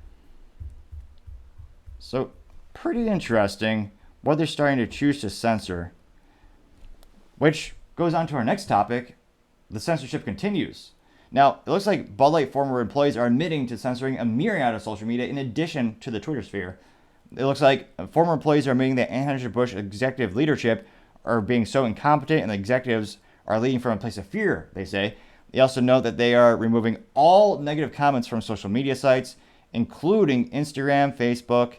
So, pretty interesting what they're starting to choose to censor. Which goes on to our next topic. The censorship continues. Now, it looks like Bud Light former employees are admitting to censoring a myriad of social media in addition to the Twitter sphere. It looks like former employees are admitting that Anheuser-Busch executive leadership are being so incompetent and the executives are leading from a place of fear, they say. They also note that they are removing all negative comments from social media sites, including Instagram, Facebook,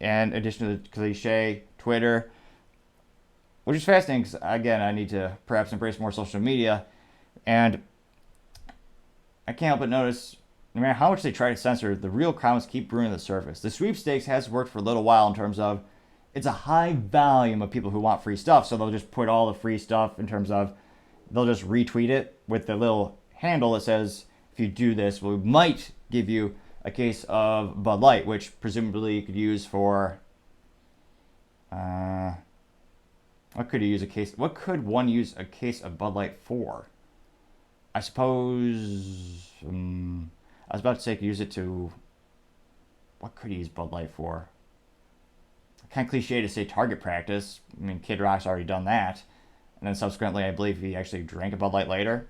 and in addition to the cliche, Twitter, which is fascinating because, again, I need to perhaps embrace more social media. And I can't help but notice, no matter how much they try to censor, the real crimes keep brewing to the surface. The sweepstakes has worked for a little while in terms of it's a high volume of people who want free stuff, so they'll just put all the free stuff in terms of they'll just retweet it with the little handle that says, if you do this, we might give you a case of Bud Light, which presumably you could use for what could one use a case of Bud Light for? I suppose I was about to say use it to, what could you use Bud Light for? Kind of cliche to say target practice. I mean, Kid Rock's already done that, and then subsequently I believe he actually drank a Bud Light later.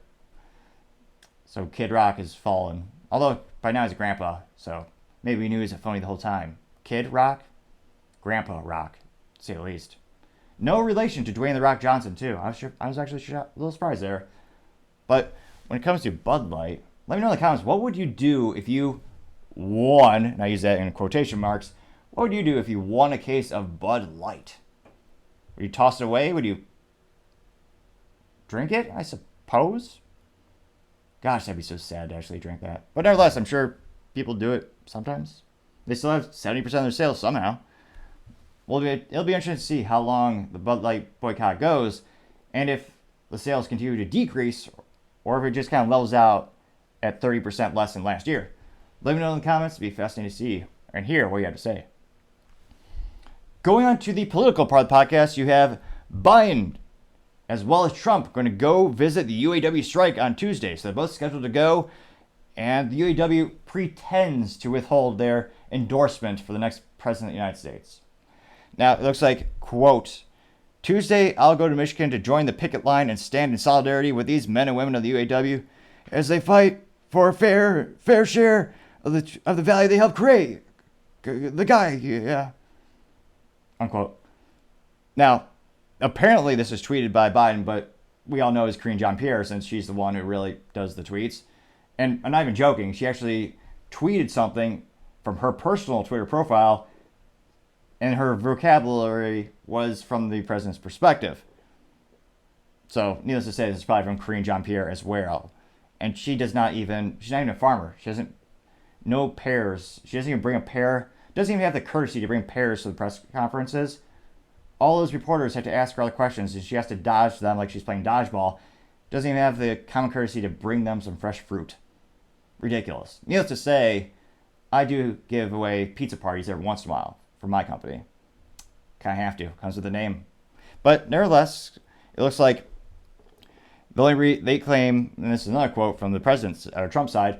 So Kid Rock has fallen. Although, by now he's a grandpa, so maybe we knew he was a phony the whole time. Kid Rock? Grandpa Rock, to say the least. No relation to Dwayne The Rock Johnson, too. I was actually a little surprised there. But when it comes to Bud Light, let me know in the comments, what would you do if you won, and I use that in quotation marks, what would you do if you won a case of Bud Light? Would you toss it away? Would you drink it, I suppose? Gosh, that'd be so sad to actually drink that. But nevertheless, I'm sure people do it sometimes. They still have 70% of their sales somehow. Well, it'll be interesting to see how long the Bud Light boycott goes, and if the sales continue to decrease, or if it just kind of levels out at 30% less than last year. Let me know in the comments. It'd be fascinating to see and hear what you have to say. Going on to the political part of the podcast, you have Biden as well as Trump going to go visit the UAW strike on Tuesday. So they're both scheduled to go, and the UAW pretends to withhold their endorsement for the next president of the United States. Now, it looks like, quote, Tuesday, I'll go to Michigan to join the picket line and stand in solidarity with these men and women of the UAW as they fight for a fair share of the value they helped create. The guy, yeah. Unquote. Now, apparently this was tweeted by Biden, but we all know it's Karine Jean-Pierre since she's the one who really does the tweets. And I'm not even joking. She actually tweeted something from her personal Twitter profile, and her vocabulary was from the president's perspective. So, needless to say, this is probably from Karine Jean-Pierre as well. And she's not even a farmer. She doesn't know pears. She doesn't even bring a pear. Doesn't even have the courtesy to bring pears to the press conferences. All those reporters have to ask her all the questions, and she has to dodge them like she's playing dodgeball. Doesn't even have the common courtesy to bring them some fresh fruit. Ridiculous. Needless to say, I do give away pizza parties every once in a while for my company. Kind of have to. Comes with the name. But nevertheless, it looks like they claim, and this is another quote from the president's or Trump's side,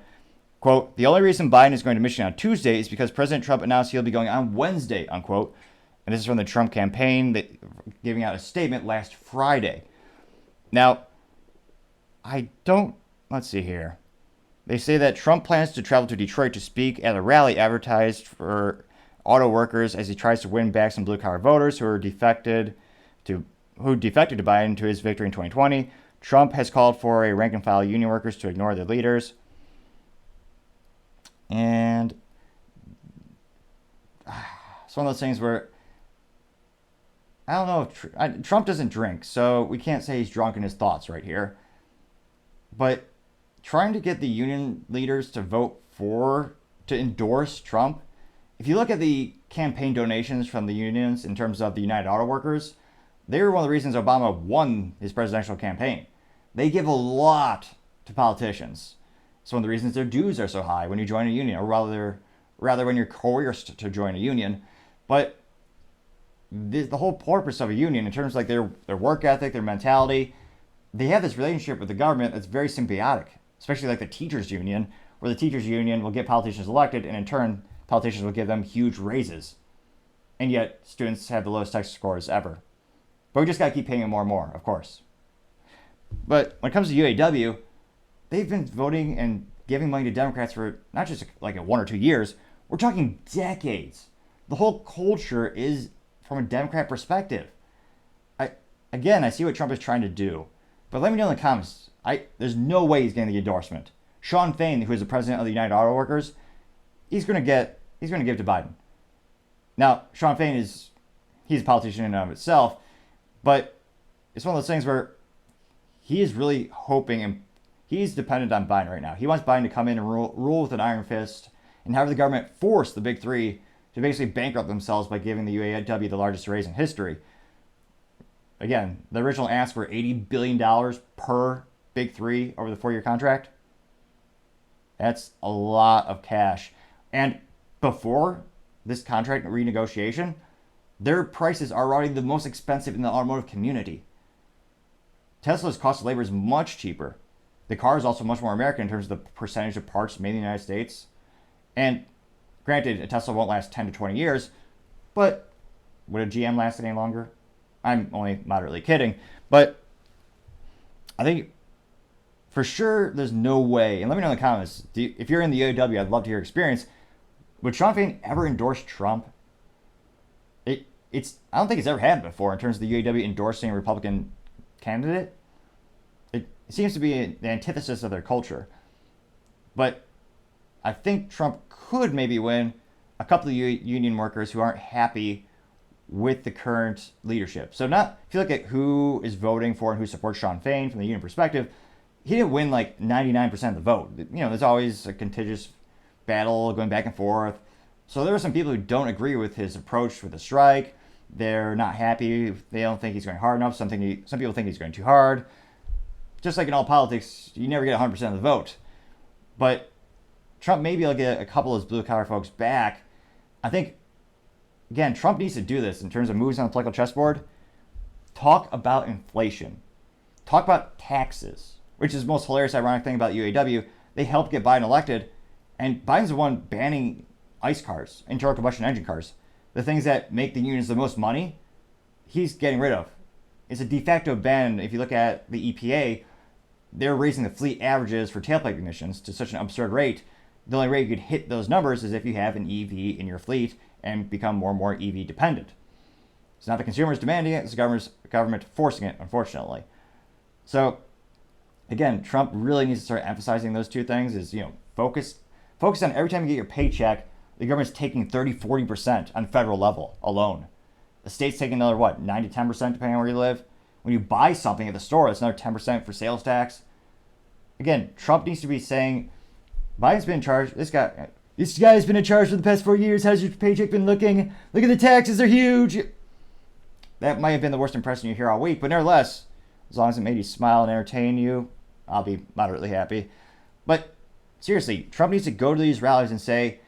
quote, the only reason Biden is going to Michigan on Tuesday is because President Trump announced he'll be going on Wednesday, unquote. And this is from the Trump campaign giving out a statement last Friday. Now, let's see here. They say that Trump plans to travel to Detroit to speak at a rally advertised for auto workers as he tries to win back some blue-collar voters who defected to Biden to his victory in 2020. Trump has called for a rank-and-file union workers to ignore their leaders. And it's one of those things where, I don't know, Trump doesn't drink, so we can't say he's drunk in his thoughts right here. But trying to get the union leaders to to endorse Trump, if you look at the campaign donations from the unions in terms of the United Auto Workers, they were one of the reasons Obama won his presidential campaign. They give a lot to politicians. It's one of the reasons their dues are so high when you join a union, or rather when you're coerced to join a union. But the whole purpose of a union, in terms of like their work ethic, their mentality, they have this relationship with the government that's very symbiotic, especially like the teachers union, where the teachers union will get politicians elected, and in turn, politicians will give them huge raises. And yet, students have the lowest test scores ever. But we just got to keep paying them more and more, of course. But when it comes to UAW, they've been voting and giving money to Democrats for not just like 1 or 2 years. We're talking decades. The whole culture is from a Democrat perspective. I see what Trump is trying to do. But let me know in the comments. There's no way he's getting the endorsement. Shawn Fain, who is the president of the United Auto Workers, he's going to give to Biden. Now, Shawn Fain he's a politician in and of itself, but it's one of those things where he is really hoping, and he's dependent on Biden right now. He wants Biden to come in and rule with an iron fist and have the government force the big three to basically bankrupt themselves by giving the UAW the largest raise in history. Again, the original ask were $80 billion per big three over the 4-year contract. That's a lot of cash. And before this contract renegotiation, their prices are already the most expensive in the automotive community. Tesla's cost of labor is much cheaper. The car is also much more American in terms of the percentage of parts made in the United States. And granted, a Tesla won't last 10 to 20 years, but would a GM last any longer? I'm only moderately kidding. But I think for sure there's no way, and let me know in the comments, if you're in the UAW, I'd love to hear your experience. Would Shawn Fain ever endorse Trump? I don't think it's ever happened before in terms of the UAW endorsing a Republican candidate. it seems to be the antithesis of their culture. But I think Trump could maybe win a couple of union workers who aren't happy with the current leadership. So not, if you look at who is voting for and who supports Shawn Fain from the union perspective, he didn't win like 99% of the vote. There's always a contentious battle going back and forth. So there are some people who don't agree with his approach with the strike. They're not happy. They don't think he's going hard enough. Some people think he's going too hard. Just like in all politics, you never get 100% of the vote. But Trump maybe will get a couple of his blue-collar folks back. I think, again, Trump needs to do this in terms of moves on the political chessboard. Talk about inflation. Talk about taxes, which is the most hilarious, ironic thing about UAW. They helped get Biden elected, and Biden's the one banning ICE cars, internal combustion engine cars. The things that make the unions the most money, he's getting rid of. It's a de facto ban. If you look at the EPA, they're raising the fleet averages for tailpipe emissions to such an absurd rate. The only way you could hit those numbers is if you have an EV in your fleet and become more and more EV dependent. It's not the consumers demanding it, it's the government forcing it, unfortunately. So, again, Trump really needs to start emphasizing those two things. Is focus on every time you get your paycheck, the government's taking 30-40% on federal level alone. The state's taking another, 9 to 10% depending on where you live. When you buy something at the store, it's another 10% for sales tax. Again, Trump needs to be saying, Biden's been in charge. This guy's been in charge for the past 4 years. How's your paycheck been looking? Look at the taxes, they're huge. That might have been the worst impression you hear all week, but nevertheless, as long as it made you smile and entertain you, I'll be moderately happy. But seriously, Trump needs to go to these rallies and say,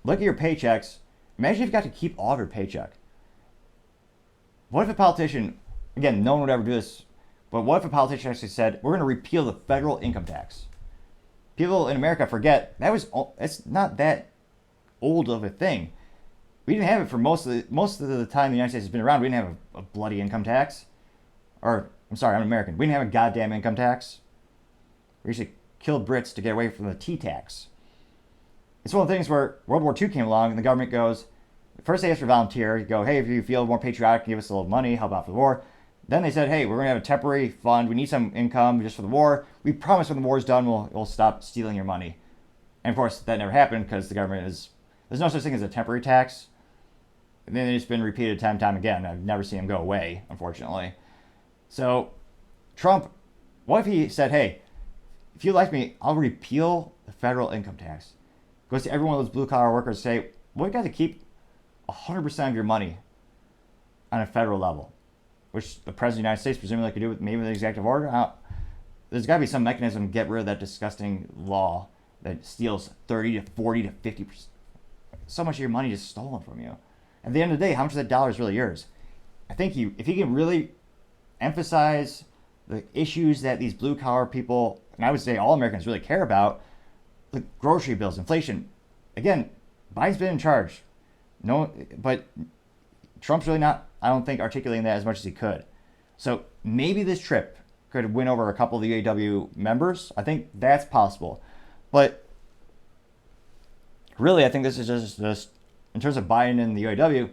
look at your paychecks. Imagine if you got to keep all of your paycheck. What if a politician, again, no one would ever do this, but what if a politician actually said, we're going to repeal the federal income tax? People in America forget it's not that old of a thing. We didn't have it for most of the time the United States has been around. We didn't have a bloody income tax. Or, I'm sorry, I'm American. We didn't have a goddamn income tax. We actually killed Brits to get away from the tea tax. It's one of the things where World War II came along and the government goes, first they asked for volunteer. You go, hey, if you feel more patriotic, give us a little money, help out for the war. Then they said, hey, we're going to have a temporary fund. We need some income just for the war. We promise when the war's done, we'll stop stealing your money. And of course, that never happened because the government there's no such thing as a temporary tax. And then it's been repeated time and time again. I've never seen them go away, unfortunately. So, Trump, what if he said, hey, if you like me, I'll repeal the federal income tax. Goes to every one of those blue-collar workers and say, well, you got to keep 100% of your money on a federal level, which the President of the United States presumably could do with maybe the executive order. There's got to be some mechanism to get rid of that disgusting law that steals 30 to 40 to 50%. So much of your money is stolen from you. At the end of the day, how much of that dollar is really yours? I think if he can really emphasize the issues that these blue-collar people, and I would say all Americans really care about, the grocery bills, inflation. Again, Biden's been in charge. No, but Trump's really not, I don't think, articulating that as much as he could. So maybe this trip could win over a couple of the UAW members. I think that's possible. But really, I think this is just in terms of Biden and the UAW,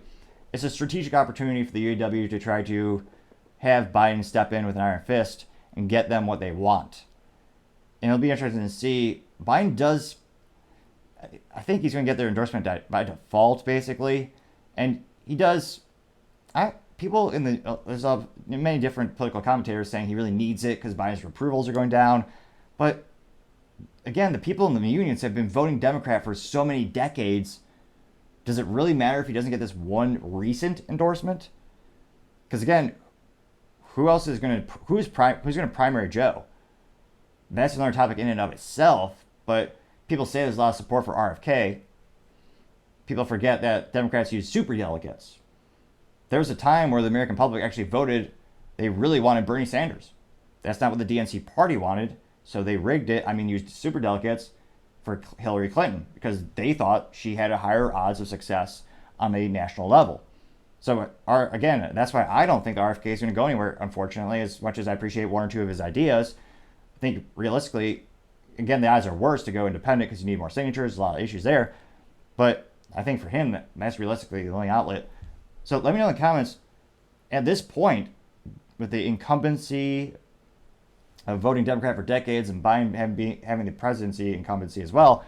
it's a strategic opportunity for the UAW to try to have Biden step in with an iron fist and get them what they want. And it'll be interesting to see. Biden does, I think he's going to get their endorsement by default, basically. And he does, people there's many different political commentators saying he really needs it because Biden's approvals are going down. But again, the people in the unions have been voting Democrat for so many decades. Does it really matter if he doesn't get this one recent endorsement? Because again, who's going to primary Joe? That's another topic in and of itself. But people say there's a lot of support for RFK. People forget that Democrats use superdelegates. There was a time where the American public actually voted, they really wanted Bernie Sanders. That's not what the DNC party wanted, so they rigged it, used superdelegates for Hillary Clinton because they thought she had a higher odds of success on a national level. So again, that's why I don't think RFK is going to go anywhere, unfortunately, as much as I appreciate one or two of his ideas. I think realistically, again, the odds are worse to go independent because you need more signatures, a lot of issues there. But I think for him, that's realistically the only outlet. So let me know in the comments, at this point, with the incumbency voting Democrat for decades and Biden having the presidency incumbency as well,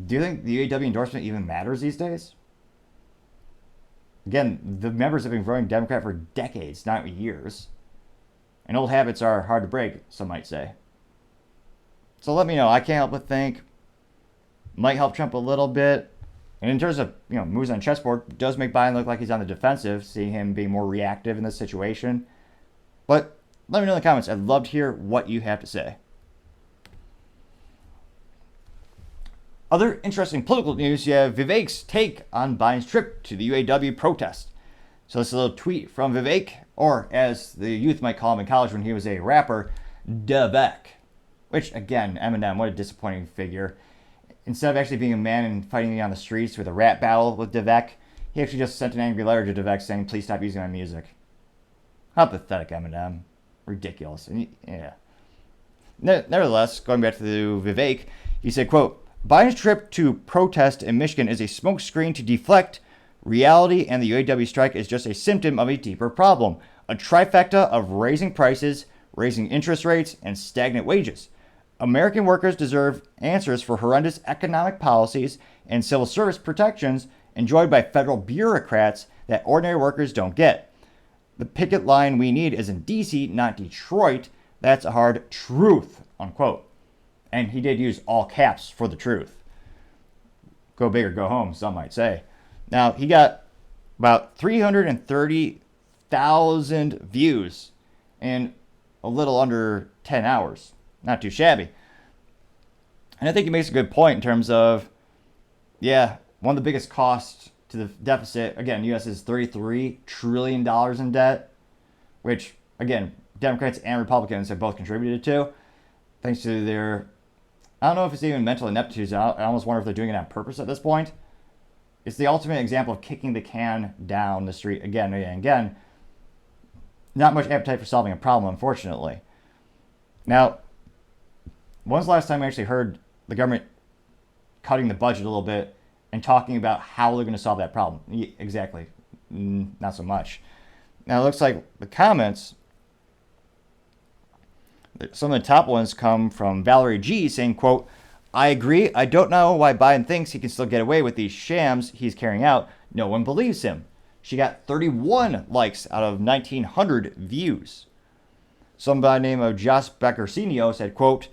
do you think the UAW endorsement even matters these days? Again, the members have been voting Democrat for decades, not years. And old habits are hard to break, some might say. So let me know. I can't help but think might help Trump a little bit. And in terms of moves on chessboard, it does make Biden look like he's on the defensive, seeing him being more reactive in this situation. But let me know in the comments. I'd love to hear what you have to say. Other interesting political news, you have Vivek's take on Biden's trip to the UAW protest. So this is a little tweet from Vivek, or as the youth might call him in college when he was a rapper, Vivek. Which, again, Eminem, what a disappointing figure. Instead of actually being a man and fighting on the streets with a rap battle with Vivek, he actually just sent an angry letter to Vivek saying, please stop using my music. How pathetic, Eminem. Ridiculous. And yeah. Nevertheless, going back to Vivek, he said, quote, Biden's trip to protest in Michigan is a smokescreen to deflect reality, and the UAW strike is just a symptom of a deeper problem, a trifecta of raising prices, raising interest rates, and stagnant wages. American workers deserve answers for horrendous economic policies and civil service protections enjoyed by federal bureaucrats that ordinary workers don't get. The picket line we need is in D.C., not Detroit. That's a hard truth, unquote. And he did use all caps for the truth. Go big or go home, some might say. Now, he got about 330,000 views in a little under 10 hours. Not too shabby. And I think he makes a good point in terms of, one of the biggest costs to the deficit, again, U.S. is $33 trillion in debt, which, again, Democrats and Republicans have both contributed to, thanks to their, I don't know if it's even mental ineptitude. I almost wonder if they're doing it on purpose at this point. It's the ultimate example of kicking the can down the street again and again. Not much appetite for solving a problem, unfortunately. Now, when's the last time we actually heard the government cutting the budget a little bit and talking about how they're going to solve that problem? Exactly. Not so much. Now, it looks like the comments, some of the top ones come from Valerie G saying, quote, I agree. I don't know why Biden thinks he can still get away with these shams he's carrying out. No one believes him. She got 31 likes out of 1,900 views. Somebody named Josh Beckersinio said, quote,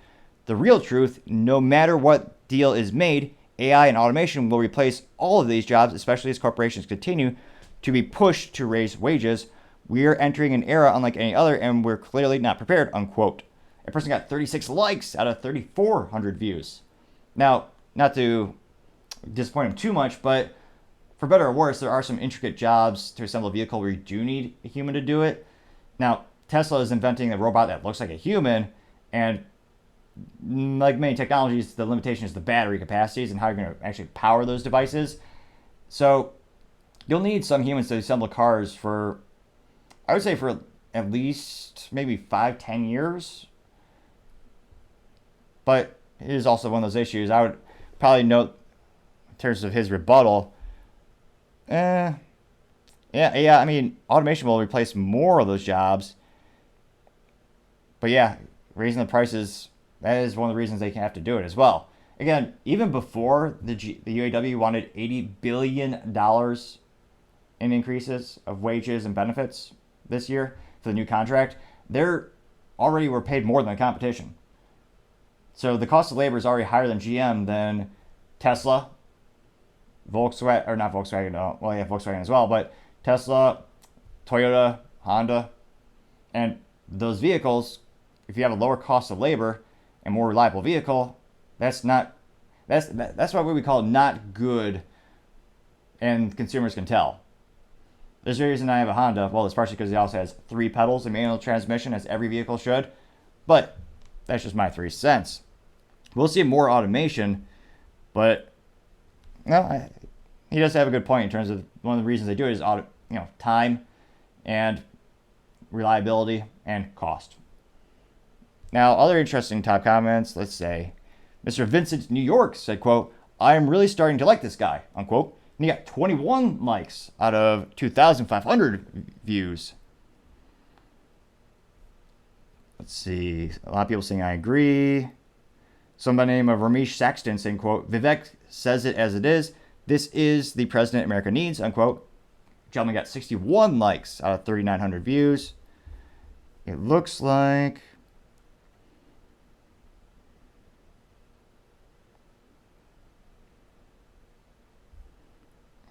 the real truth, no matter what deal is made, AI and automation will replace all of these jobs, especially as corporations continue to be pushed to raise wages. We are entering an era unlike any other, and we're clearly not prepared, unquote. A person got 36 likes out of 3,400 views. Now, not to disappoint him too much, but for better or worse, there are some intricate jobs to assemble a vehicle where you do need a human to do it. Now, Tesla is inventing a robot that looks like a human, and like many technologies, the limitation is the battery capacities and how you're going to actually power those devices. So you'll need some humans to assemble cars for, I would say, for at least maybe 5-10 years. But it is also one of those issues. I would probably note in terms of his rebuttal, I mean, automation will replace more of those jobs. But yeah, raising the prices, that is one of the reasons they have to do it as well. Again, even before the UAW wanted $80 billion in increases of wages and benefits this year for the new contract, they already were paid more than the competition. So the cost of labor is already higher than GM, than Tesla, Volkswagen, or not Volkswagen, Volkswagen as well, but Tesla, Toyota, Honda, and those vehicles, if you have a lower cost of labor and more reliable vehicle, that's what we call not good, and consumers can tell. There's a reason I have a Honda. Well, it's partially because it also has 3 pedals and manual transmission, as every vehicle should, but that's just my 3 cents. We'll see more automation, but he does have a good point in terms of one of the reasons they do it is time and reliability and cost. Now, other interesting top comments, let's say, Mr. Vincent New York said, quote, I am really starting to like this guy, unquote. And he got 21 likes out of 2,500 views. Let's see. A lot of people saying I agree. Somebody by the name of Ramesh Saxton saying, quote, Vivek says it as it is. This is the president America needs, unquote. Gentleman got 61 likes out of 3,900 views. It looks like...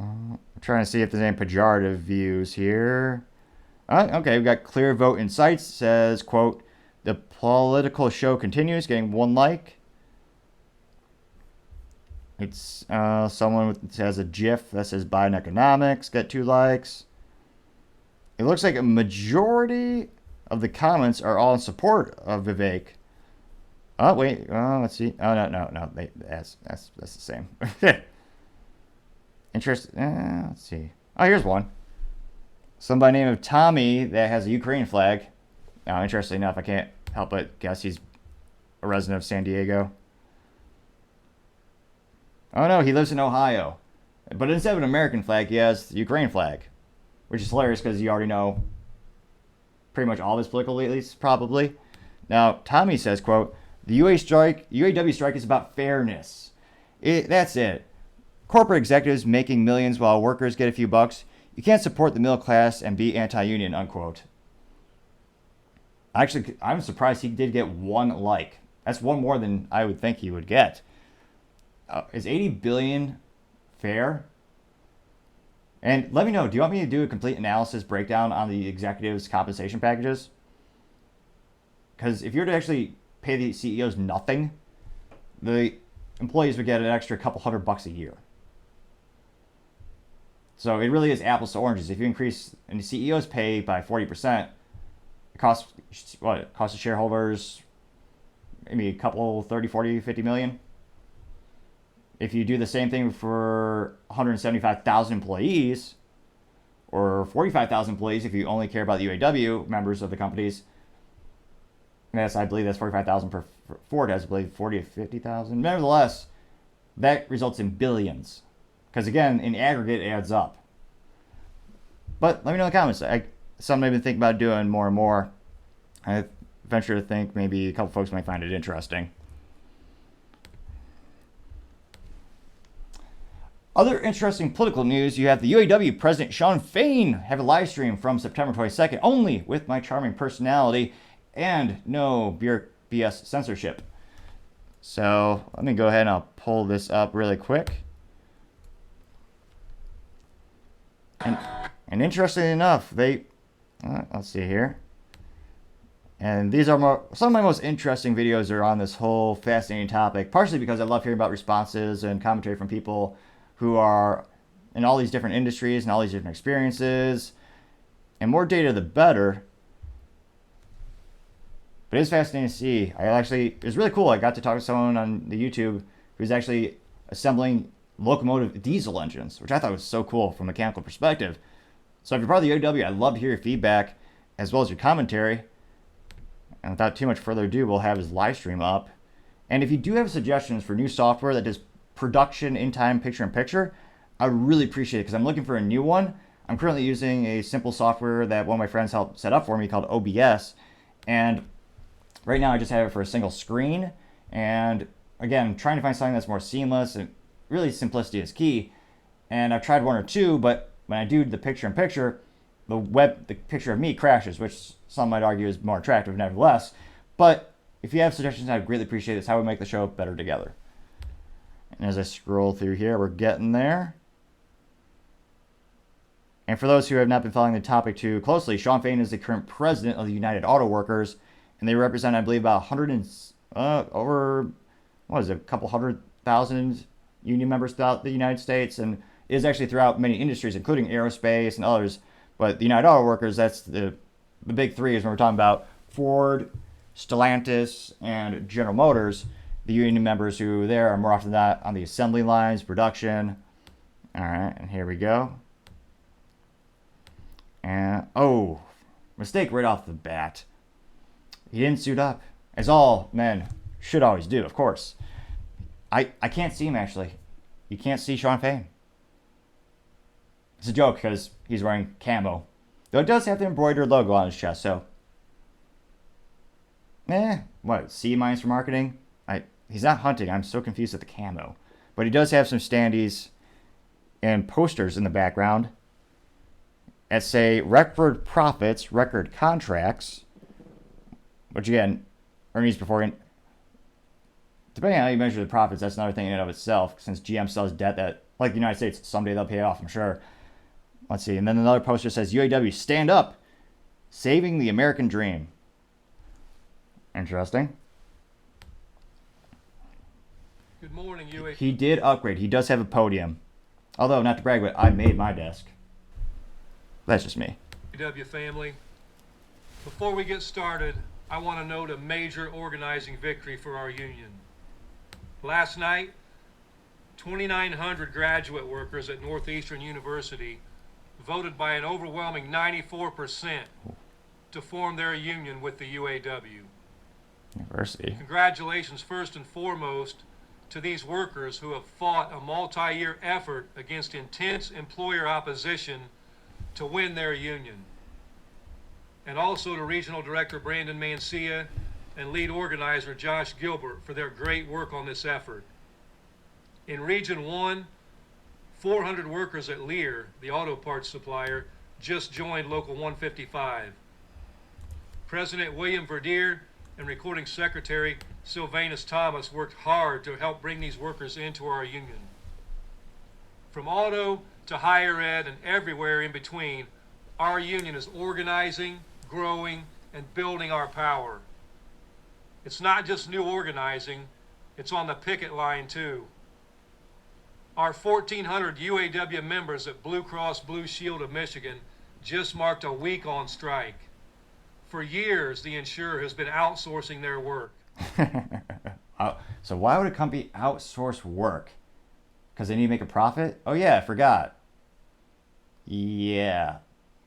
I'm trying to see if there's any pejorative views here. Okay, we've got clear vote in sights. Says, quote, the political show continues, getting 1 like. It's someone has a GIF that says Biden economics, got 2 likes. It looks like a majority of the comments are all in support of Vivek. Oh, wait. Oh, let's see. Oh, no. That's the same. Let's see. Oh, here's one. Somebody named Tommy that has a Ukraine flag. Now, interestingly enough, I can't help but guess he's a resident of San Diego. Oh, no, he lives in Ohio. But instead of an American flag, he has the Ukraine flag. Which is hilarious because you already know pretty much all of his political leaders, probably. Now, Tommy says, quote, the UAW strike is about fairness. That's it. Corporate executives making millions while workers get a few bucks. You can't support the middle class and be anti-union, unquote. Actually, I'm surprised he did get 1 like. That's 1 more than I would think he would get. Is 80 billion fair? And let me know, do you want me to do a complete analysis breakdown on the executives' compensation packages? Because if you were to actually pay the CEOs nothing, the employees would get an extra couple $100 a year. So it really is apples to oranges. If you increase the CEO's pay by 40%, it costs what? It costs the shareholders maybe a couple 30, 40, 50 million. If you do the same thing for 175,000 employees, or 45,000 employees if you only care about the UAW members of the companies, I believe that's 45,000 per Ford has, I believe, 40 to 50,000. Nevertheless, that results in billions. Because again, in aggregate, it adds up. But let me know in the comments. Something I've been thinking about doing more and more. I venture to think maybe a couple folks might find it interesting. Other interesting political news, you have the UAW President Shawn Fain have a live stream from September 22nd, only with my charming personality and no BS censorship. So let me go ahead and I'll pull this up really quick. And interestingly enough, let's see here. And these are some of my most interesting videos are on this whole fascinating topic, partially because I love hearing about responses and commentary from people who are in all these different industries and all these different experiences. And more data, the better. But it's fascinating to see. It was really cool. I got to talk to someone on the YouTube who's actually assembling locomotive diesel engines, which I thought was so cool from a mechanical perspective. So if you're part of the UAW, I'd love to hear your feedback as well as your commentary. And without too much further ado, we'll have his live stream up. And if you do have suggestions for new software that does production in time picture-in-picture, I really appreciate it because I'm looking for a new one. I'm currently using a simple software that one of my friends helped set up for me called OBS. And right now I just have it for a single screen. And again, trying to find something that's more seamless and really simplicity is key. And I've tried 1 or 2, but when I do the picture-in-picture, the picture of me crashes, which some might argue is more attractive nevertheless. But if you have suggestions, I'd greatly appreciate it. It's how we make the show better together. And as I scroll through here, we're getting there. And for those who have not been following the topic too closely, Shawn Fain is the current president of the United Auto Workers, and they represent, I believe, about a couple 100,000 union members throughout the United States, and is actually throughout many industries, including aerospace and others. But the United Auto Workers, that's the big three is when we're talking about Ford, Stellantis, and General Motors. The union members who there are more often than not on the assembly lines, production. All right, and here we go. And, mistake right off the bat. He didn't suit up, as all men should always do, of course. I can't see him, actually. You can't see Shawn Fain. It's a joke because he's wearing camo. Though it does have the embroidered logo on his chest, so. What, C minus for marketing? He's not hunting. I'm so confused with the camo. But he does have some standees and posters in the background that say record profits, record contracts, which again, earnings before, depending on how you measure the profits, that's another thing in and of itself, since GM sells debt that, like the United States, someday they'll pay off, I'm sure. Let's see. And then another poster says, UAW, stand up, saving the American dream. Interesting. Good morning, UAW. He did upgrade. He does have a podium. Although, not to brag, but I made my desk. That's just me. UAW family. Before we get started, I want to note a major organizing victory for our union. Last night, 2,900 graduate workers at Northeastern University voted by an overwhelming 94% to form their union with the UAW. University. Congratulations first and foremost to these workers who have fought a multi-year effort against intense employer opposition to win their union. And also to Regional Director Brandon Mancia and Lead Organizer Josh Gilbert for their great work on this effort. In Region 1, 400 workers at Lear, the auto parts supplier, just joined Local 155. President William Verdier and Recording Secretary Sylvanus Thomas worked hard to help bring these workers into our union. From auto to higher ed and everywhere in between, our union is organizing, growing, and building our power. It's not just new organizing, it's on the picket line too. Our 1,400 UAW members at Blue Cross Blue Shield of Michigan just marked a week on strike. For years, the insurer has been outsourcing their work. So why would a company outsource work? Because they need to make a profit? Oh yeah, I forgot. Yeah.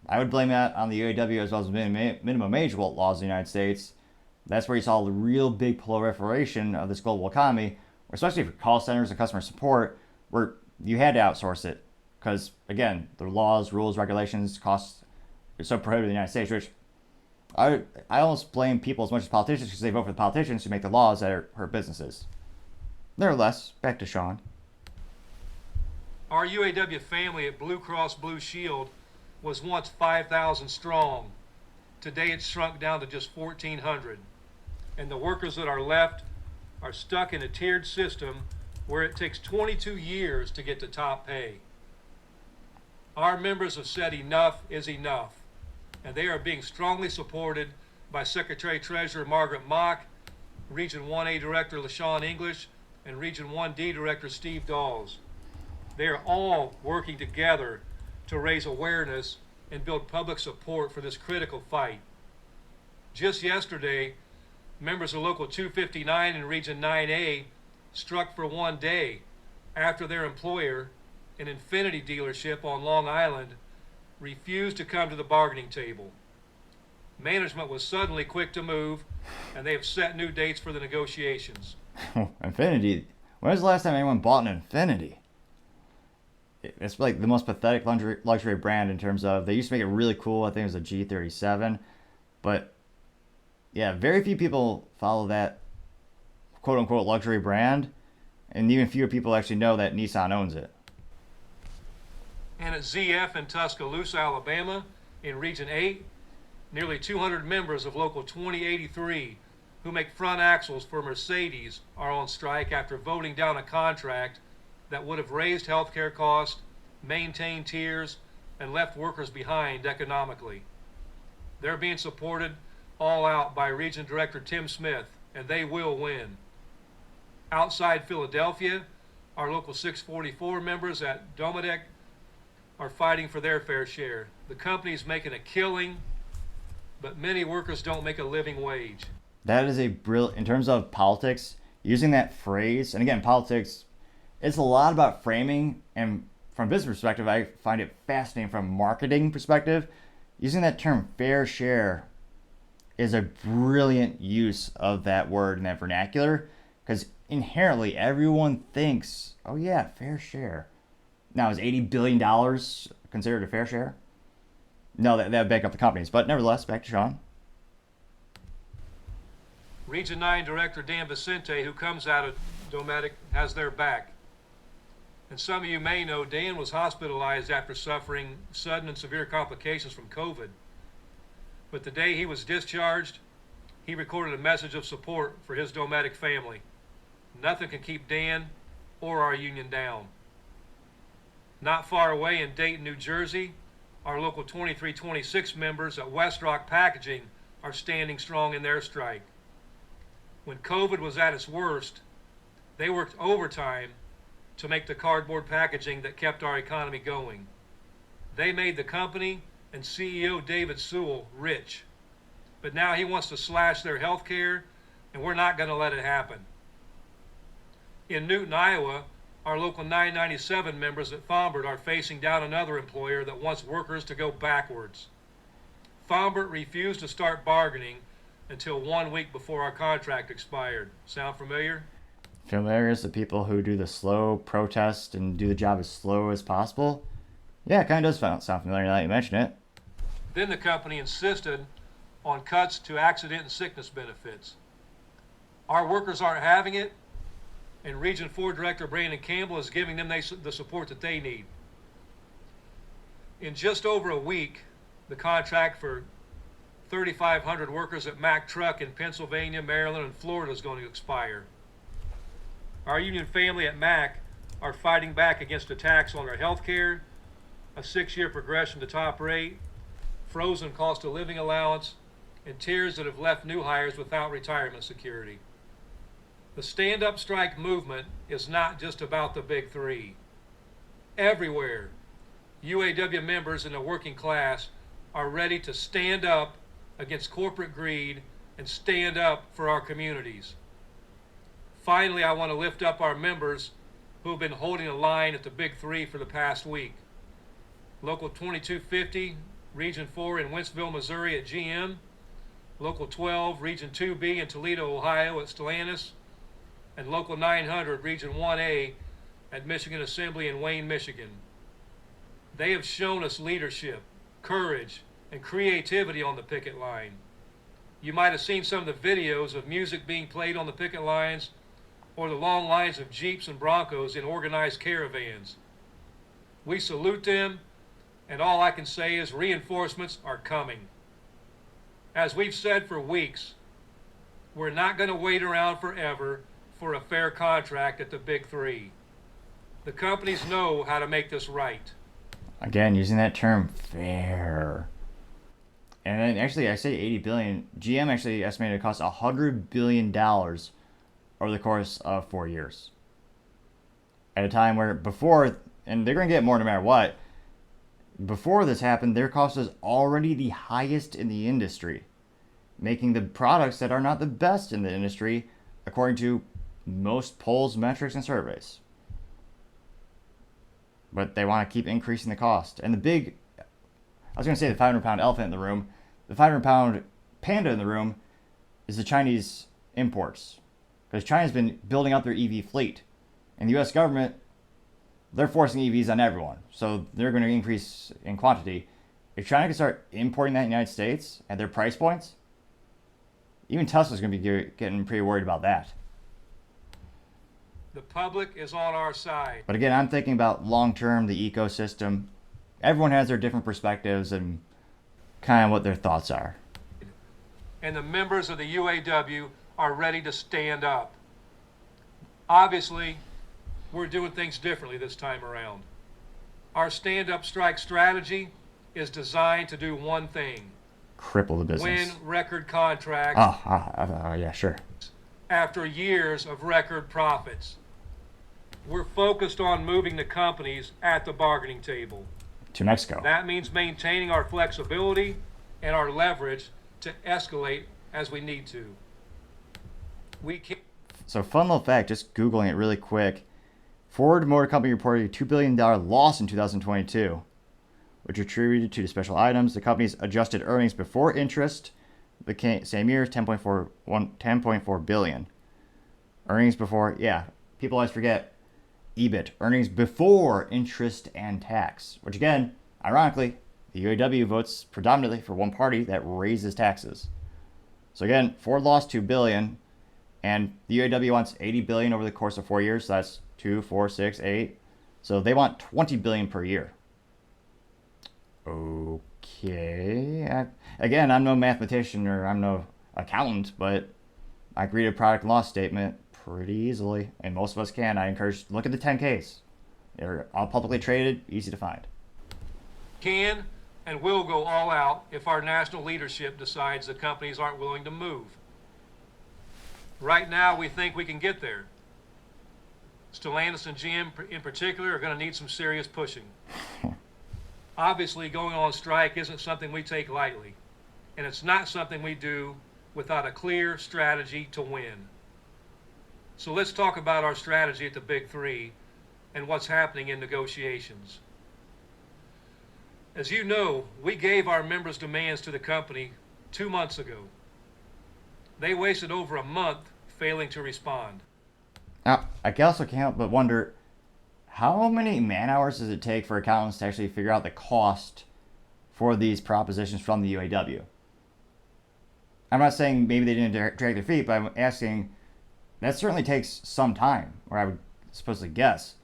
I would blame that on the UAW as well as minimum wage laws in the United States. That's where you saw the real big proliferation of this global economy, especially for call centers and customer support, where you had to outsource it. Because, again, the laws, rules, regulations, costs are so prohibitive in the United States, which I almost blame people as much as politicians because they vote for the politicians who make the laws that hurt businesses. Nevertheless, back to Shawn. Our UAW family at Blue Cross Blue Shield was once 5,000 strong. Today it's shrunk down to just 1,400. And the workers that are left are stuck in a tiered system where it takes 22 years to get to top pay. Our members have said enough is enough, and they are being strongly supported by Secretary-Treasurer Margaret Mock, Region 1A Director LaShawn English, and Region 1D Director Steve Dawes. They are all working together to raise awareness and build public support for this critical fight. Just yesterday, members of Local 259 in Region 9A struck for one day after their employer, an Infiniti dealership on Long Island, refused to come to the bargaining table. Management was suddenly quick to move, and they have set new dates for the negotiations. Infiniti? When was the last time anyone bought an Infiniti? It's like the most pathetic luxury brand in terms of, they used to make it really cool. I think it was a G37. But yeah, very few people follow that quote unquote luxury brand. And even fewer people actually know that Nissan owns it. And at ZF in Tuscaloosa, Alabama, in Region 8, nearly 200 members of Local 2083 who make front axles for Mercedes are on strike after voting down a contract that would have raised healthcare costs, maintained tiers, and left workers behind economically. They're being supported all out by Region Director Tim Smith, and they will win. Outside Philadelphia, our Local 644 members at Domodek are fighting for their fair share. The company's making a killing, but many workers don't make a living wage. That is a brilliant, in terms of politics, using that phrase, and again, politics, it's a lot about framing, and from a business perspective, I find it fascinating from a marketing perspective. Using that term fair share is a brilliant use of that word and that vernacular, because inherently everyone thinks, oh yeah, fair share. Now, is $80 billion considered a fair share? No, that would back up the companies. But nevertheless, back to Shawn. Region 9 Director Dan Vicente, who comes out of Dometic, has their back. And some of you may know Dan was hospitalized after suffering sudden and severe complications from COVID. But the day he was discharged, he recorded a message of support for his Dometic family. Nothing can keep Dan or our union down. Not far away in Dayton, New Jersey, our local 2326 members at West Rock Packaging are standing strong in their strike. When COVID was at its worst, they worked overtime to make the cardboard packaging that kept our economy going. They made the company and CEO David Sewell rich. But now he wants to slash their health care, and we're not going to let it happen. In Newton, Iowa, our local 997 members at Fombert are facing down another employer that wants workers to go backwards. Fombert refused to start bargaining until 1 week before our contract expired. Sound familiar? Familiar is the people who do the slow protest and do the job as slow as possible? Yeah, it kind of does sound familiar now that you mention it. Then the company insisted on cuts to accident and sickness benefits. Our workers aren't having it, and Region 4 Director Brandon Campbell is giving them the support that they need. In just over a week, the contract for 3,500 workers at Mack Truck in Pennsylvania, Maryland, and Florida is going to expire. Our union family at Mack are fighting back against attacks on their health care, a 6-year progression to top rate, frozen cost of living allowance, and tiers that have left new hires without retirement security. The stand-up strike movement is not just about the big three. Everywhere, UAW members in the working class are ready to stand up against corporate greed and stand up for our communities. Finally, I want to lift up our members who have been holding the line at the big three for the past week. Local 2250, Region 4 in Wentzville, Missouri at GM. Local 12, Region 2B in Toledo, Ohio at Stellantis. And Local 900, Region 1A at Michigan Assembly in Wayne, Michigan. They have shown us leadership, courage, and creativity on the picket line. You might have seen some of the videos of music being played on the picket lines, or the long lines of Jeeps and Broncos in organized caravans. We salute them, and all I can say is reinforcements are coming. As we've said for weeks, we're not going to wait around forever for a fair contract at the big three. The companies know how to make this right. Again, using that term, fair. And then actually, I say 80 billion. GM actually estimated it cost $100 billion over the course of 4 years. At a time where before, and they're going to get more no matter what, before this happened, their cost was already the highest in the industry, making the products that are not the best in the industry, according to most polls, metrics, and surveys. But they want to keep increasing the cost. And I was going to say the 500-pound elephant in the room, the 500-pound panda in the room is the Chinese imports. Because China's been building up their EV fleet. And the U.S. government, they're forcing EVs on everyone. So they're going to increase in quantity. If China can start importing that in the United States at their price points, even Tesla's going to be getting pretty worried about that. The public is on our side. But again, I'm thinking about long-term, the ecosystem. Everyone has their different perspectives and kind of what their thoughts are. And the members of the UAW are ready to stand up. Obviously, we're doing things differently this time around. Our stand-up strike strategy is designed to do one thing. Cripple the business. Win record contracts. Yeah, sure. After years of record profits. We're focused on moving the companies at the bargaining table. To Mexico. That means maintaining our flexibility and our leverage to escalate as we need to. So fun little fact, just Googling it really quick. Ford Motor Company reported a $2 billion loss in 2022, which attributed to the special items. The company's adjusted earnings before interest the same year, $10.4 billion. Earnings before, people always forget EBIT, earnings before interest and tax, which again, ironically, the UAW votes predominantly for one party that raises taxes. So again, Ford lost $2 billion, and the UAW wants $80 billion over the course of 4 years. So that's 2, 4, 6, 8. So they want $20 billion per year. Okay. Again, I'm no mathematician or I'm no accountant, but I can read a product and loss statement pretty easily, and most of us can. I encourage look at the 10Ks. They're all publicly traded, easy to find. Can and will go all out if our national leadership decides the companies aren't willing to move. Right now, we think we can get there. Stellantis and GM in particular are going to need some serious pushing. Obviously, going on strike isn't something we take lightly, and it's not something we do without a clear strategy to win. So let's talk about our strategy at the Big Three and what's happening in negotiations. As you know, we gave our members' demands to the company 2 months ago. They wasted over a month failing to respond. Now, I also can't help but wonder, how many man hours does it take for accountants to actually figure out the cost for these propositions from the UAW? I'm not saying maybe they didn't drag their feet, but I'm asking, that certainly takes some time, or I would supposedly guess.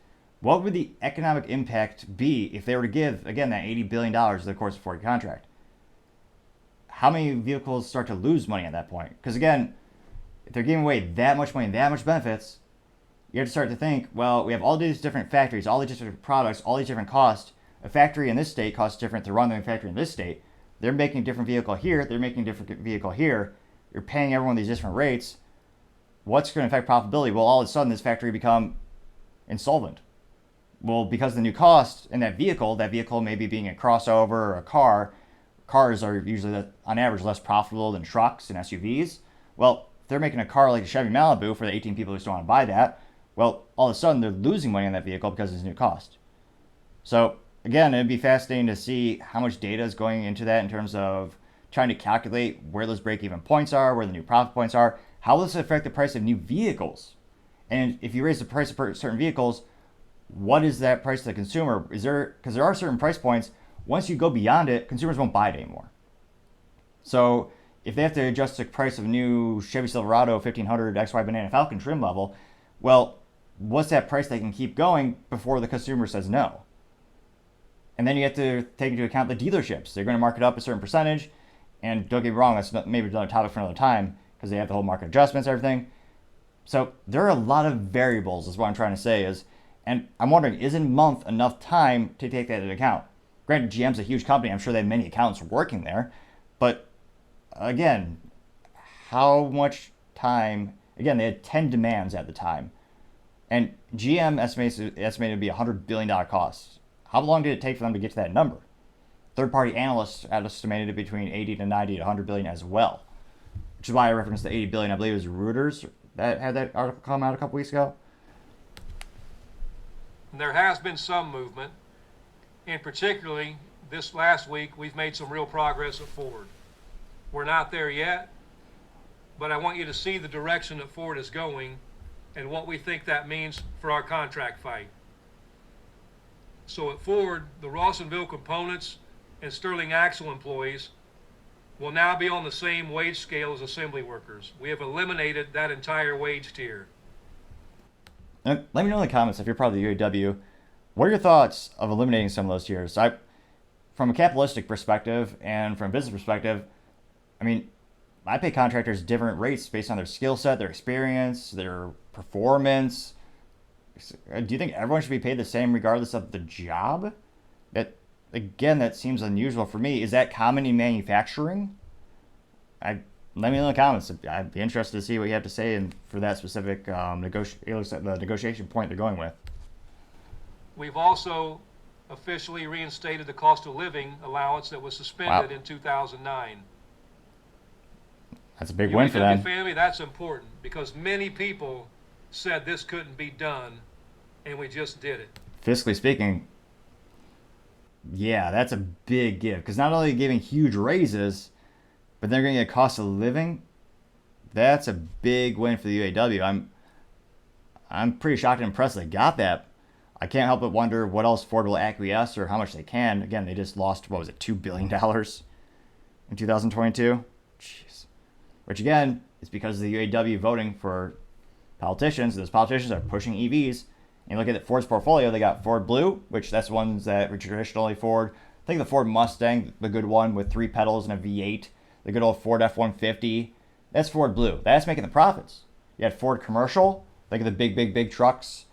What would the economic impact be if they were to give, again, that $80 billion over the course of a 4-year contract? How many vehicles start to lose money at that point? Because again, if they're giving away that much money, that much benefits, you have to start to think, well, we have all these different factories, all these different products, all these different costs. A factory in this state costs different to run than a factory in this state. They're making a different vehicle here, they're making a different vehicle here. You're paying everyone these different rates. What's going to affect profitability? Well, all of a sudden, this factory become insolvent. Well, because of the new cost in that vehicle maybe being a crossover or a car. Cars are usually, on average, less profitable than trucks and SUVs. Well, if they're making a car like a Chevy Malibu for the 18 people who still want to buy that, well, all of a sudden, they're losing money on that vehicle because of this new cost. So, again, it'd be fascinating to see how much data is going into that in terms of trying to calculate where those break-even points are, where the new profit points are. How will this affect the price of new vehicles? And if you raise the price of certain vehicles, what is that price to the consumer? Because there are certain price points, once you go beyond it, consumers won't buy it anymore. So if they have to adjust the price of a new Chevy Silverado 1500 XY Banana Falcon trim level, well, what's that price they can keep going before the consumer says no? And then you have to take into account the dealerships. They're going to mark it up a certain percentage, and don't get me wrong, that's maybe another topic for another time, because they have the whole market adjustments and everything. So there are a lot of variables, is what I'm trying to say, and I'm wondering, isn't a month enough time to take that into account? Granted, GM's a huge company. I'm sure they have many accountants working there. But again, how much time? Again, they had 10 demands at the time. And GM estimated to be $100 billion costs. How long did it take for them to get to that number? Third-party analysts estimated it between 80 to 90 to 100 billion as well. Which is why I referenced the 80 billion. I believe it was Reuters that had that article come out a couple weeks ago. There has been some movement, and particularly this last week, we've made some real progress at Ford. We're not there yet, but I want you to see the direction that Ford is going and what we think that means for our contract fight. So at Ford, the Rawsonville Components and Sterling Axle employees will now be on the same wage scale as assembly workers. We have eliminated that entire wage tier. Let me know in the comments if you're part of the UAW. What are your thoughts of eliminating some of those tiers? From a capitalistic perspective and from a business perspective, I mean, I pay contractors different rates based on their skill set, their experience, their performance. Do you think everyone should be paid the same regardless of the job? That seems unusual for me. Is that common in manufacturing? Let me know in the comments. I'd be interested to see what you have to say for that specific the negotiation point they're going with. We've also officially reinstated the cost of living allowance that was suspended in 2009. That's a big win for them. Family, that's important because many people said this couldn't be done, and we just did it. Fiscally speaking, yeah, that's a big give because not only giving huge raises, but they're going to get a cost of living. That's a big win for the UAW. I'm pretty shocked and impressed they got that. I can't help but wonder what else Ford will acquiesce or how much they can. Again, they just lost, $2 billion in 2022? Jeez. which again is because of the UAW voting for politicians. Those politicians are pushing EVs. And look at Ford's portfolio. They got Ford Blue, which that's ones that were traditionally Ford. I think the Ford Mustang, the good one with 3 pedals and a V8. The good old Ford F-150. That's Ford Blue. That's making the profits. You had Ford Commercial. Think of the big trucks.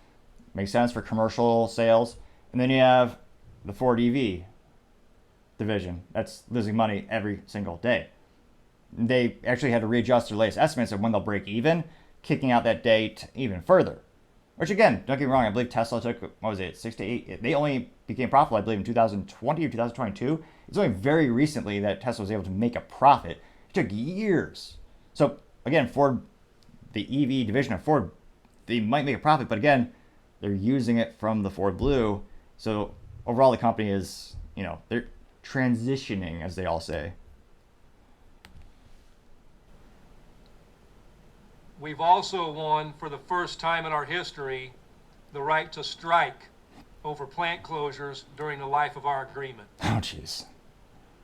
Makes sense for commercial sales. And then you have the Ford EV division. That's losing money every single day. They actually had to readjust their latest estimates of when they'll break even, kicking out that date even further. Which again, don't get me wrong, I believe Tesla took, 6 to 8, they only became profitable, I believe, in 2020 or 2022. It's only very recently that Tesla was able to make a profit. It took years. So again, Ford, the EV division of Ford, they might make a profit, but again, they're using it from the Ford Blue. So overall, the company is, they're transitioning, as they all say. We've also won, for the first time in our history, the right to strike over plant closures during the life of our agreement. Oh, jeez.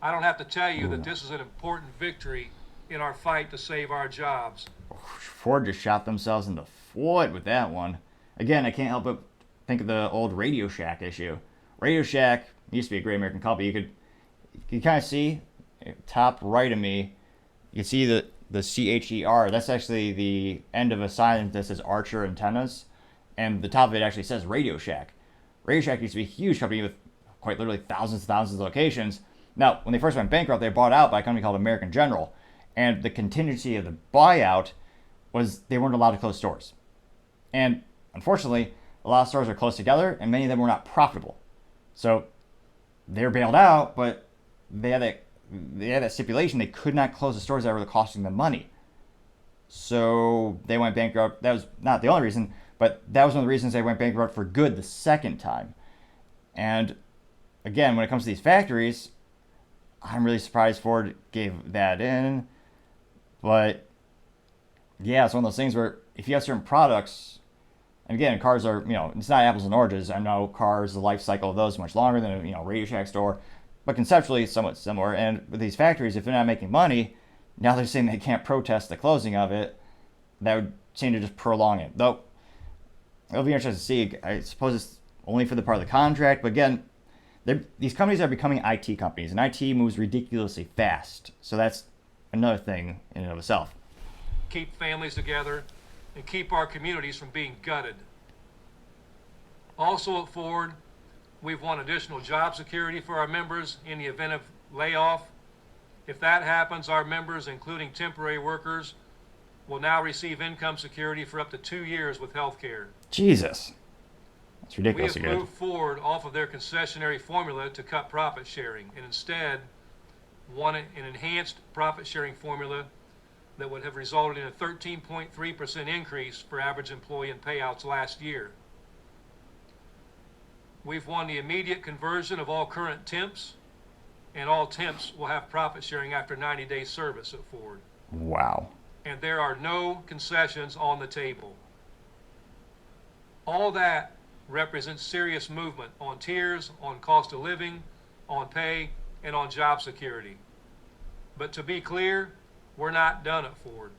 I don't have to tell you that this is an important victory in our fight to save our jobs. Ford just shot themselves in the foot with that one. Again, I can't help but think of the old Radio Shack issue. Radio Shack used to be a great American company. You could kind of see, top right of me, you can see the CHER, that's actually the end of a sign that says Archer Antennas, and the top of it actually says Radio Shack. Radio Shack used to be a huge company with quite literally thousands and thousands of locations. Now, when they first went bankrupt, they were bought out by a company called American General, and the contingency of the buyout was they weren't allowed to close stores. And unfortunately, a lot of stores are close together, and many of them were not profitable. So they were bailed out, but they had that stipulation they could not close the stores that were costing them money. So they went bankrupt. That was not the only reason, but that was one of the reasons they went bankrupt for good the second time. And again, when it comes to these factories, I'm really surprised Ford gave that in. But yeah, it's one of those things where if you have certain products, and again, cars are, it's not apples and oranges. I know cars, the life cycle of those is much longer than a Radio Shack store, but conceptually somewhat similar. And with these factories, if they're not making money, now they're saying they can't protest the closing of it. That would seem to just prolong it. Though, it'll be interesting to see. I suppose it's only for the part of the contract, but again, these companies are becoming IT companies, and IT moves ridiculously fast. So that's another thing in and of itself. Keep families together and keep our communities from being gutted. Also at Ford, we've won additional job security for our members in the event of layoff. If that happens, our members, including temporary workers, will now receive income security for up to 2 years with health care. Jesus. That's ridiculous. We have moved Ford off of their concessionary formula to cut profit sharing, and instead won an enhanced profit sharing formula that would have resulted in a 13.3% increase for average employee in payouts last year. We've won the immediate conversion of all current temps, and all temps will have profit sharing after 90 days service at Ford. Wow. And there are no concessions on the table. All that represents serious movement on tiers, on cost of living, on pay, and on job security. But to be clear, we're not done at Ford.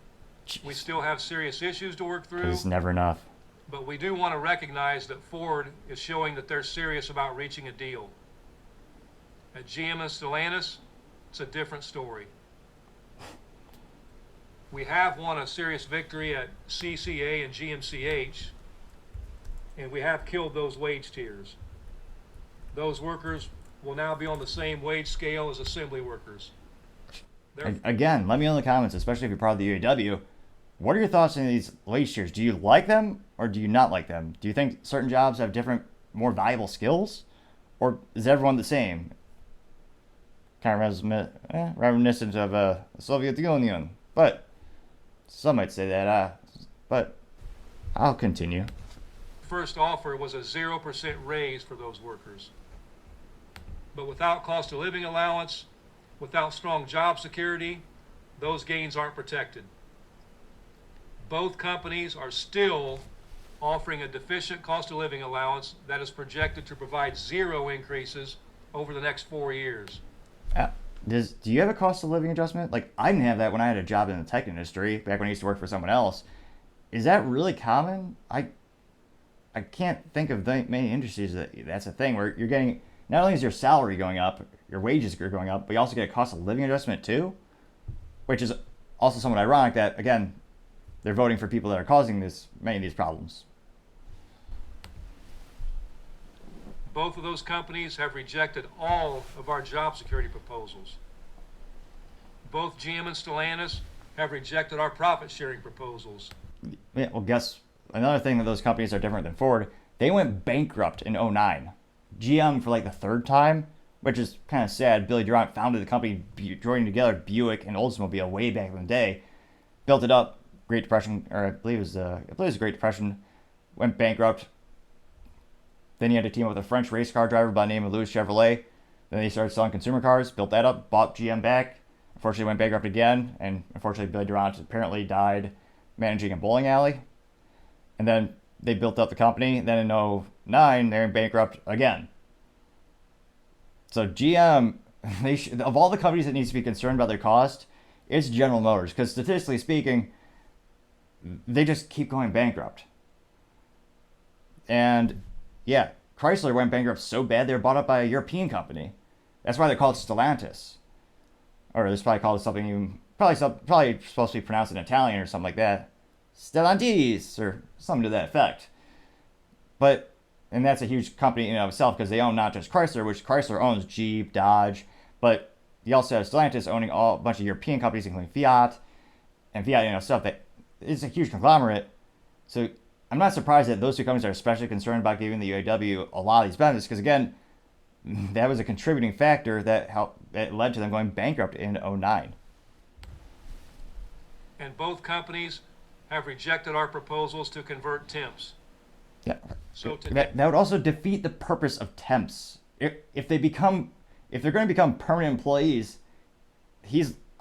Jeez. We still have serious issues to work through. It's never enough. But we do want to recognize that Ford is showing that they're serious about reaching a deal. At GM and Stellantis, it's a different story. We have won a serious victory at CCA and GMCH, and we have killed those wage tiers. Those workers will now be on the same wage scale as assembly workers. Again, let me know in the comments, especially if you're part of the UAW. What are your thoughts on these wage tiers? Do you like them or do you not like them? Do you think certain jobs have different, more valuable skills? Or is everyone the same? Kind of reminiscent of the Soviet Union. But some might say that. But I'll continue. First offer was a 0% raise for those workers. But without cost of living allowance, without strong job security, those gains aren't protected. Both companies are still offering a deficient cost of living allowance that is projected to provide 0 increases over the next 4 years. Do you have a cost of living adjustment? Like, I didn't have that when I had a job in the tech industry back when I used to work for someone else. Is that really common? I can't think of many industries that's a thing where you're getting, not only is your salary going up, your wages are going up, but you also get a cost of living adjustment too, which is also somewhat ironic that, again, they're voting for people that are causing many of these problems. Both of those companies have rejected all of our job security proposals. Both GM and Stellantis have rejected our profit sharing proposals. Yeah, well, guess another thing that those companies are different than Ford. They went bankrupt in '09. GM for like the third time, which is kind of sad. Billy Durant founded the company, joining together Buick and Oldsmobile way back in the day, built it up. Great Depression, or I believe it was the Great Depression, went bankrupt. Then he had to team up with a French race car driver by the name of Louis Chevrolet. Then they started selling consumer cars, built that up, bought GM back. Unfortunately, went bankrupt again, and unfortunately, Billy Durant apparently died managing a bowling alley. And then they built up the company. Then in '09, they're in bankrupt again. So GM, of all the companies that needs to be concerned about their cost, it's General Motors, because statistically speaking, they just keep going bankrupt. And yeah, Chrysler went bankrupt so bad they were bought up by a European company. That's why they call it Stellantis. Or it's probably called something even, probably supposed to be pronounced in Italian or something like that. Stellantis, or something to that effect. And that's a huge company in and of itself, because they own not just Chrysler, which Chrysler owns Jeep, Dodge, but you also have Stellantis owning a bunch of European companies, including Fiat, and Fiat, stuff that is a huge conglomerate. So I'm not surprised that those two companies are especially concerned about giving the UAW a lot of these benefits, because again, that was a contributing factor that led to them going bankrupt in '09. And both companies have rejected our proposals to convert temps. Yeah. So that would also defeat the purpose of temps. If they're going to become permanent employees,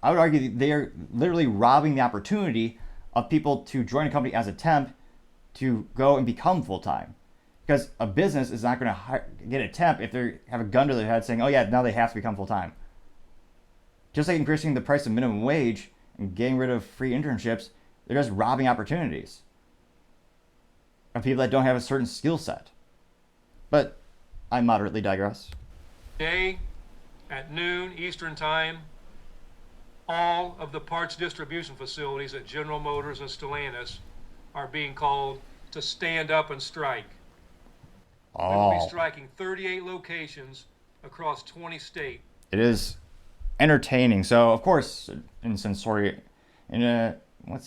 I would argue that they are literally robbing the opportunity of people to join a company as a temp to go and become full-time. Because a business is not going to get a temp if they have a gun to their head saying, oh yeah, now they have to become full-time. Just like increasing the price of minimum wage and getting rid of free internships, they're just robbing opportunities of people that don't have a certain skill set. But I moderately digress. Today, at noon Eastern Time, all of the parts distribution facilities at General Motors and Stellantis are being called to stand up and strike. We will be striking 38 locations across 20 states. It is entertaining. So, of course, what's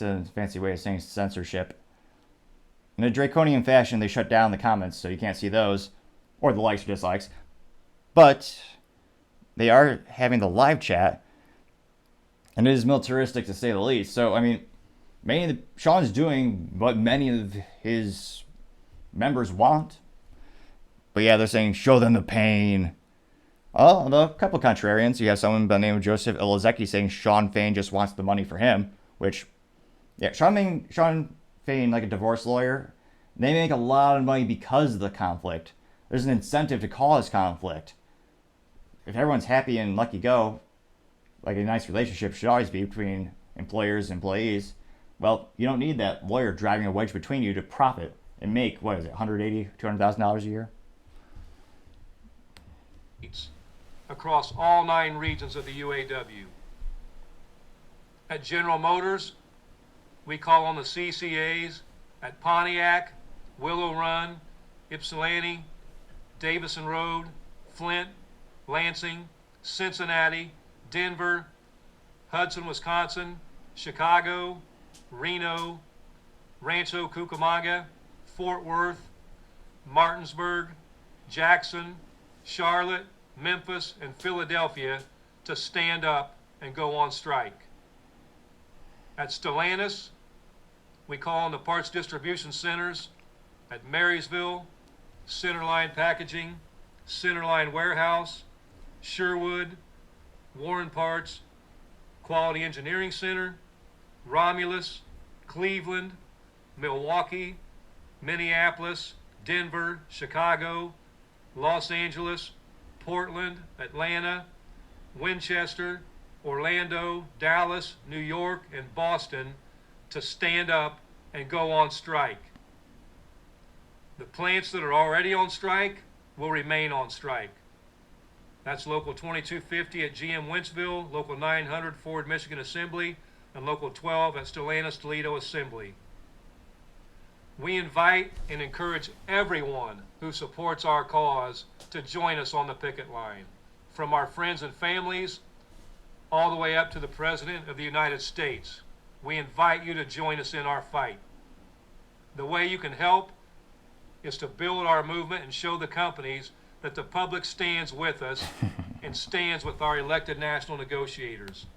a fancy way of saying censorship? In a draconian fashion, they shut down the comments so you can't see those, or the likes or dislikes. But they are having the live chat, and it is militaristic to say the least. So, I mean, Shawn's doing what many of his members want. But yeah, they're saying, show them the pain. Oh, a couple of contrarians. You have someone by the name of Joseph Ilozeki saying Shawn Fain just wants the money for him, which, yeah, Shawn Fain, like a divorce lawyer, they make a lot of money because of the conflict. There's an incentive to cause conflict. If everyone's happy and lucky go, like a nice relationship should always be between employers and employees, well, you don't need that lawyer driving a wedge between you to profit and make, $180,000, $200,000 a year? Across all 9 regions of the UAW. At General Motors, we call on the CCAs at Pontiac, Willow Run, Ypsilanti, Davison Road, Flint, Lansing, Cincinnati, Denver, Hudson, Wisconsin, Chicago, Reno, Rancho Cucamonga, Fort Worth, Martinsburg, Jackson, Charlotte, Memphis, and Philadelphia to stand up and go on strike. At Stellantis, we call on the parts distribution centers at Marysville, Centerline Packaging, Centerline Warehouse, Sherwood, Warren Parts, Quality Engineering Center, Romulus, Cleveland, Milwaukee, Minneapolis, Denver, Chicago, Los Angeles, Portland, Atlanta, Winchester, Orlando, Dallas, New York, and Boston to stand up and go on strike. The plants that are already on strike will remain on strike. That's Local 2250 at GM Wentzville, Local 900 Ford Michigan Assembly, and Local 12 at Stellantis Toledo Assembly. We invite and encourage everyone who supports our cause to join us on the picket line, from our friends and families all the way up to the President of the United States. We invite you to join us in our fight. The way you can help is to build our movement and show the companies that the public stands with us and stands with our elected national negotiators.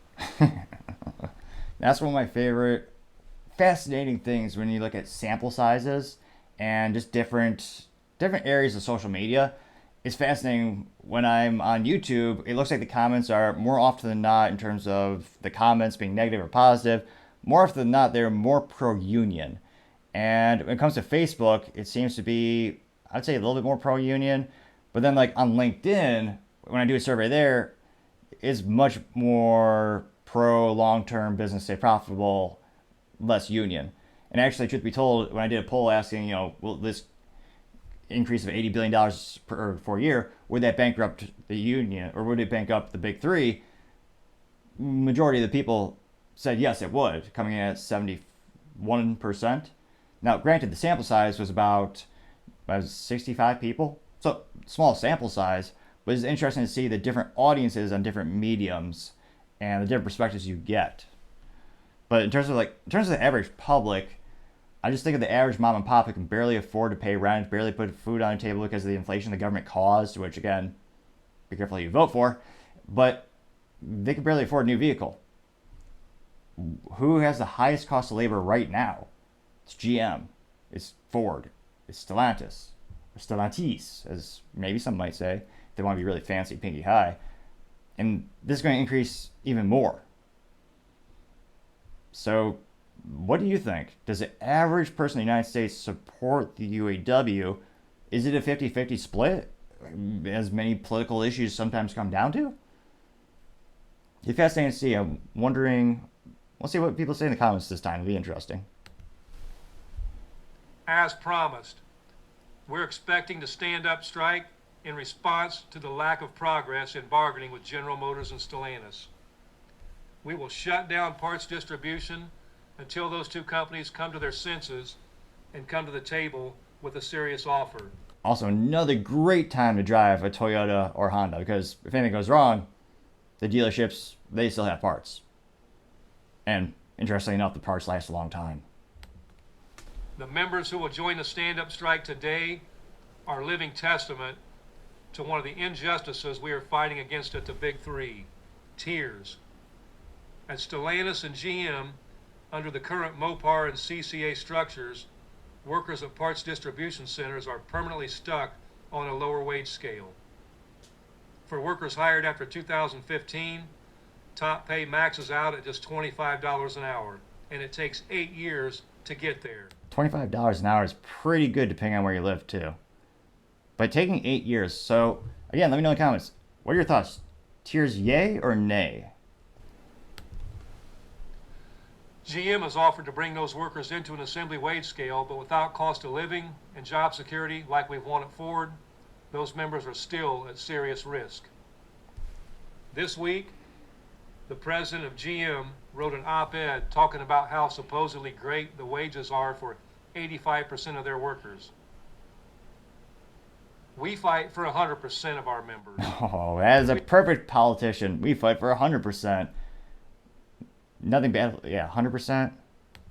That's one of my favorite fascinating things when you look at sample sizes and just different areas of social media. It's fascinating when I'm on YouTube, it looks like the comments are more often than not, in terms of the comments being negative or positive, more often than not, they're more pro-union. And when it comes to Facebook, it seems to be, I'd say, a little bit more pro-union. But then like on LinkedIn, when I do a survey there, it's much more pro long-term business, stay profitable, less union. And actually, truth be told, when I did a poll asking, will this increase of $80 billion per 4 year, would that bankrupt the union or would it bankrupt the big three? Majority of the people said yes, it would, coming in at 71%. Now, granted, the sample size was about 65 people, so small sample size, but it's interesting to see the different audiences on different mediums and the different perspectives you get. But in terms of the average public, I just think of the average mom and pop who can barely afford to pay rent, barely put food on the table because of the inflation the government caused, which again, be careful who you vote for, but they can barely afford a new vehicle. Who has the highest cost of labor right now? It's GM, it's Ford, it's Stellantis, or Stellantis, as maybe some might say, if they want to be really fancy, pinky high. And this is going to increase even more. So what do you think? Does the average person in the United States support the UAW? Is it a 50-50 split, as many political issues sometimes come down to? It's fascinating to see. I'm wondering, we'll see what people say in the comments this time. It'll be interesting. As promised, we're expecting to stand up strike in response to the lack of progress in bargaining with General Motors and Stellantis. We will shut down parts distribution until those two companies come to their senses and come to the table with a serious offer. Also, another great time to drive a Toyota or Honda, because if anything goes wrong, the dealerships, they still have parts. And interestingly enough, the parts last a long time. The members who will join the stand-up strike today are living testament to one of the injustices we are fighting against at the Big Three, tiers. At Stellantis and GM, under the current MOPAR and CCA structures, workers at parts distribution centers are permanently stuck on a lower wage scale. For workers hired after 2015, top pay maxes out at just $25 an hour, and it takes 8 years to get there. $25 an hour is pretty good depending on where you live too. But taking 8 years, so again, let me know in the comments, what are your thoughts? Tiers yay or nay? GM has offered to bring those workers into an assembly wage scale, but without cost of living and job security like we've won at Ford, those members are still at serious risk. This week, the president of GM wrote an op-ed talking about how supposedly great the wages are for 85% of their workers. We fight for 100% of our members. Oh, as a perfect politician, we fight for 100%. Nothing bad. Yeah, 100%.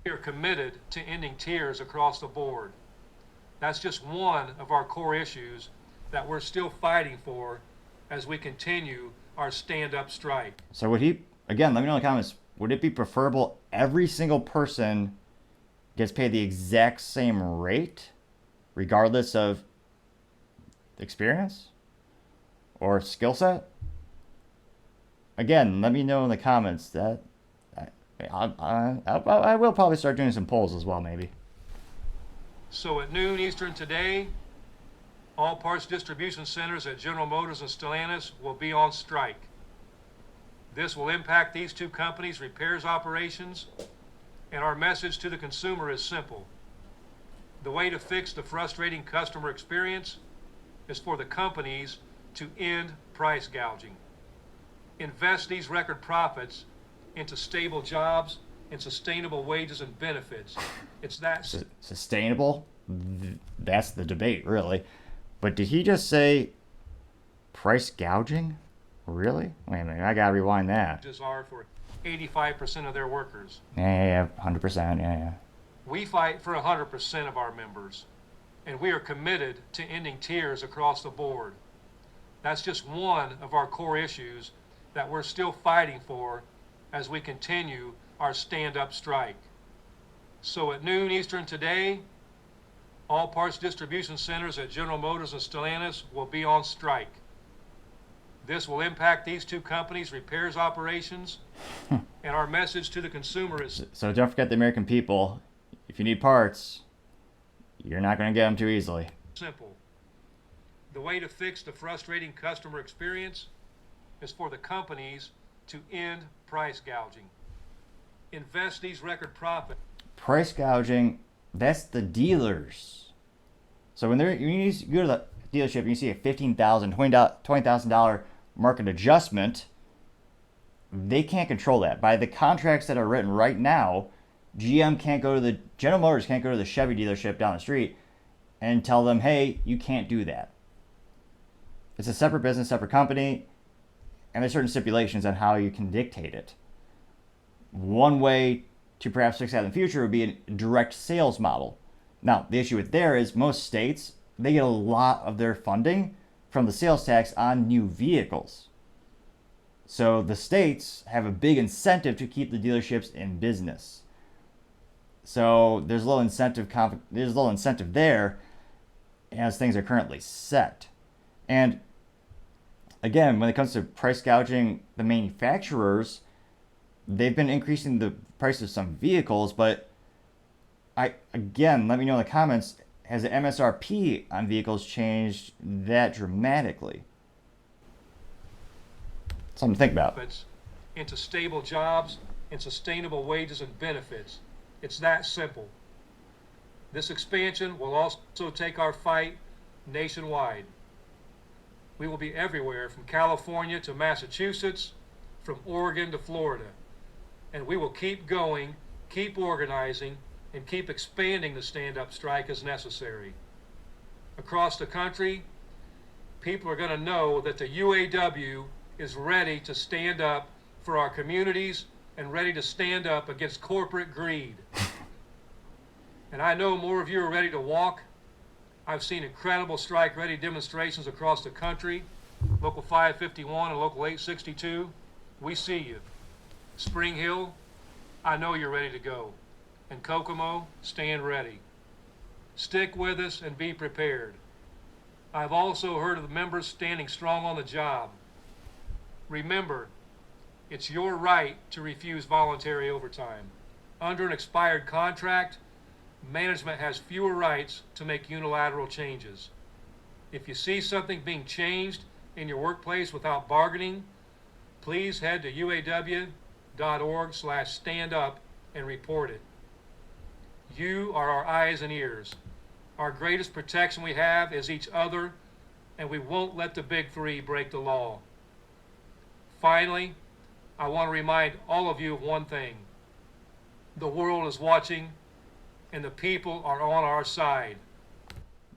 We are committed to ending tiers across the board. That's just one of our core issues that we're still fighting for as we continue our stand-up strike. So would he, again, let me know in the comments, would it be preferable every single person gets paid the exact same rate, regardless of experience or skill set? Again, let me know in the comments. That I will probably start doing some polls as well, maybe. So at noon Eastern today, all parts distribution centers at General Motors and Stellantis will be on strike. This will impact these two companies' repairs operations, and our message to the consumer is simple. The way to fix the frustrating customer experience is for the companies to end price gouging. Invest these record profits into stable jobs and sustainable wages and benefits. It's that sustainable? That's the debate, really. But did he just say price gouging? Really? Wait a minute, I gotta rewind that. Are for 85% of their workers. Yeah, 100%, yeah. We fight for 100% of our members, and we are committed to ending tiers across the board. That's just one of our core issues that we're still fighting for as we continue our stand-up strike. So at noon Eastern today, all parts distribution centers at General Motors and Stellantis will be on strike. This will impact these two companies' repairs operations, and our message to the consumer is... So don't forget the American people. If you need parts, you're not going to get them too easily. Simple. The way to fix the frustrating customer experience is for the companies to end price gouging. Invest these record profits. Price gouging, that's the dealers. So when you go to the dealership and you see a $15,000, $20,000 market adjustment, they can't control that. By the contracts that are written right now, General Motors can't go to the Chevy dealership down the street and tell them, hey, you can't do that. It's a separate business, separate company, and there's certain stipulations on how you can dictate it. One way to perhaps fix that in the future would be a direct sales model. Now, the issue with there is most states, they get a lot of their funding from the sales tax on new vehicles. So the states have a big incentive to keep the dealerships in business. So there's a little incentive there as things are currently set. And again, when it comes to price gouging, the manufacturers, they've been increasing the price of some vehicles, but let me know in the comments, has the MSRP on vehicles changed that dramatically? Something to think about. Into stable jobs and sustainable wages and benefits. It's that simple. This expansion will also take our fight nationwide. We will be everywhere from California to Massachusetts, from Oregon to Florida. And we will keep going, keep organizing, and keep expanding the stand-up strike as necessary. Across the country, people are going to know that the UAW is ready to stand up for our communities and ready to stand up against corporate greed. And I know more of you are ready to walk. I've seen incredible strike-ready demonstrations across the country. Local 551 and Local 862, we see you. Spring Hill, I know you're ready to go. And Kokomo, stand ready. Stick with us and be prepared. I've also heard of the members standing strong on the job. Remember, it's your right to refuse voluntary overtime. Under an expired contract, management has fewer rights to make unilateral changes. If you see something being changed in your workplace without bargaining, please head to uaw.org/standup and report it. You are our eyes and ears. Our greatest protection we have is each other, and we won't let the big three break the law. Finally, I want to remind all of you of one thing. The world is watching, and the people are on our side.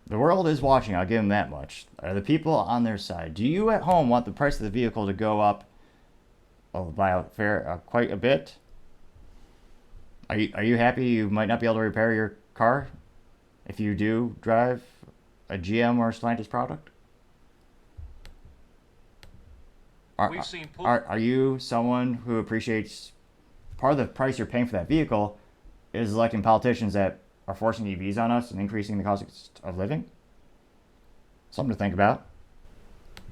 The world is watching, I'll give them that much. Are the people on their side? Do you at home want the price of the vehicle to go up by quite a bit? Are you happy you might not be able to repair your car if you do drive a GM or Stellantis product? Are you someone who appreciates part of the price you're paying for that vehicle is electing politicians that are forcing EVs on us and increasing the cost of living? Something to think about.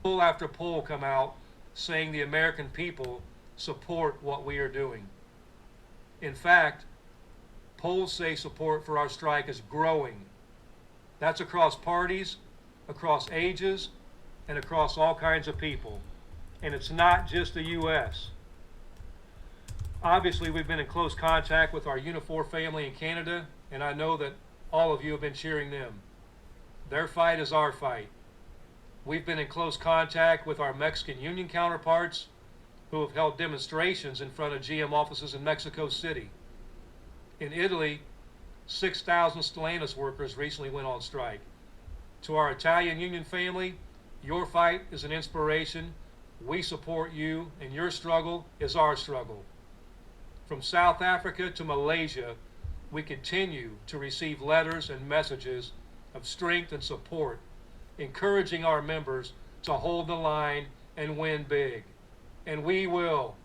Poll after poll come out saying the American people support what we are doing. In fact, polls say support for our strike is growing. That's across parties, across ages, and across all kinds of people. And it's not just the U.S. Obviously, we've been in close contact with our Unifor family in Canada, and I know that all of you have been cheering them. Their fight is our fight. We've been in close contact with our Mexican union counterparts who have held demonstrations in front of GM offices in Mexico City. In Italy, 6,000 Stellantis workers recently went on strike. To our Italian union family, your fight is an inspiration. We support you, and your struggle is our struggle. From South Africa to Malaysia, we continue to receive letters and messages of strength and support, encouraging our members to hold the line and win big. And we will.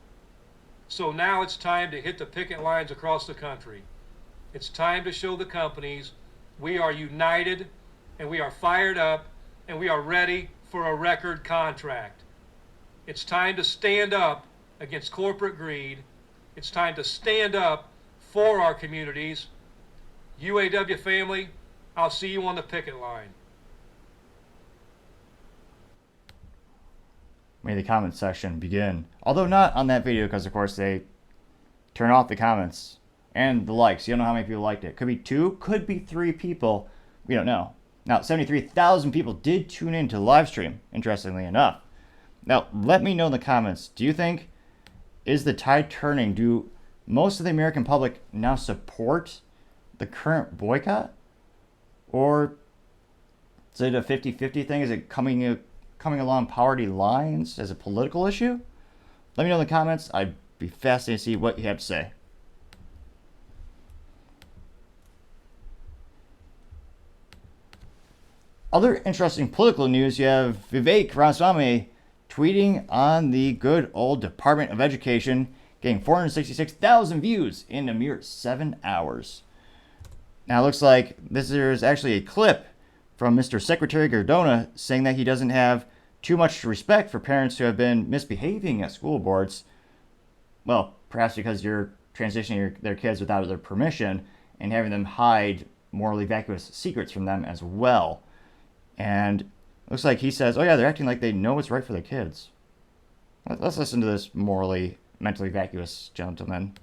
So now it's time to hit the picket lines across the country. It's time to show the companies we are united and we are fired up and we are ready for a record contract. It's time to stand up against corporate greed. It's time to stand up for our communities. UAW family, I'll see you on the picket line. May the comment section begin. Although not on that video, because of course they turn off the comments and the likes. You don't know how many people liked it. Could be 2, could be 3 people. We don't know. Now, 73,000 people did tune in to the live stream, interestingly enough. Now, let me know in the comments. Do you think, is the tide turning? Do most of the American public now support the current boycott? Or is it a 50-50 thing? Is it coming along party lines as a political issue? Let me know in the comments. I'd be fascinated to see what you have to say. Other interesting political news, you have Vivek Ramaswamy tweeting on the good old Department of Education, getting 466,000 views in a mere 7 hours. Now it looks like this is actually a clip from Mr. Secretary Cardona saying that he doesn't have too much respect for parents who have been misbehaving at school boards. Well, perhaps because you're transitioning their kids without their permission and having them hide morally vacuous secrets from them as well. And it looks like he says, oh yeah, they're acting like they know what's right for their kids. Let's listen to this mentally vacuous gentleman.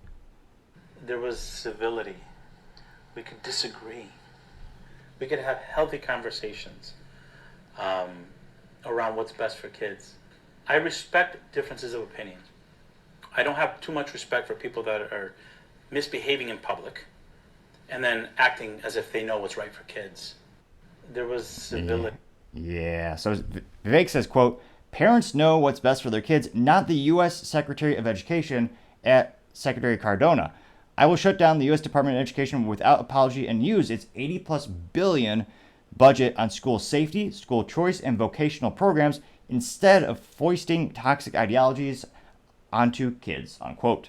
There was civility. We could disagree. We could have healthy conversations around what's best for kids. I respect differences of opinion. I don't have too much respect for people that are misbehaving in public and then acting as if they know what's right for kids. There was civility. Yeah. So Vivek says, quote, parents know what's best for their kids, not the U.S. Secretary of Education at Secretary Cardona. I will shut down the U.S. Department of Education without apology and use its $80+ billion budget on school safety, school choice, and vocational programs instead of foisting toxic ideologies onto kids, unquote.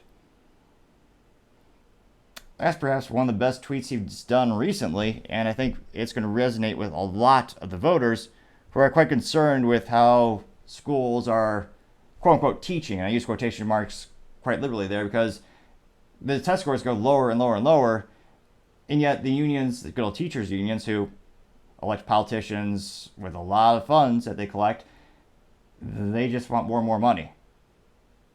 That's perhaps one of the best tweets he's done recently, and I think it's going to resonate with a lot of the voters who are quite concerned with how schools are, quote-unquote, teaching. And I use quotation marks quite literally there because the test scores go lower and lower and lower, and yet the unions, the good old teachers' unions who elect politicians with a lot of funds that they collect, they just want more and more money.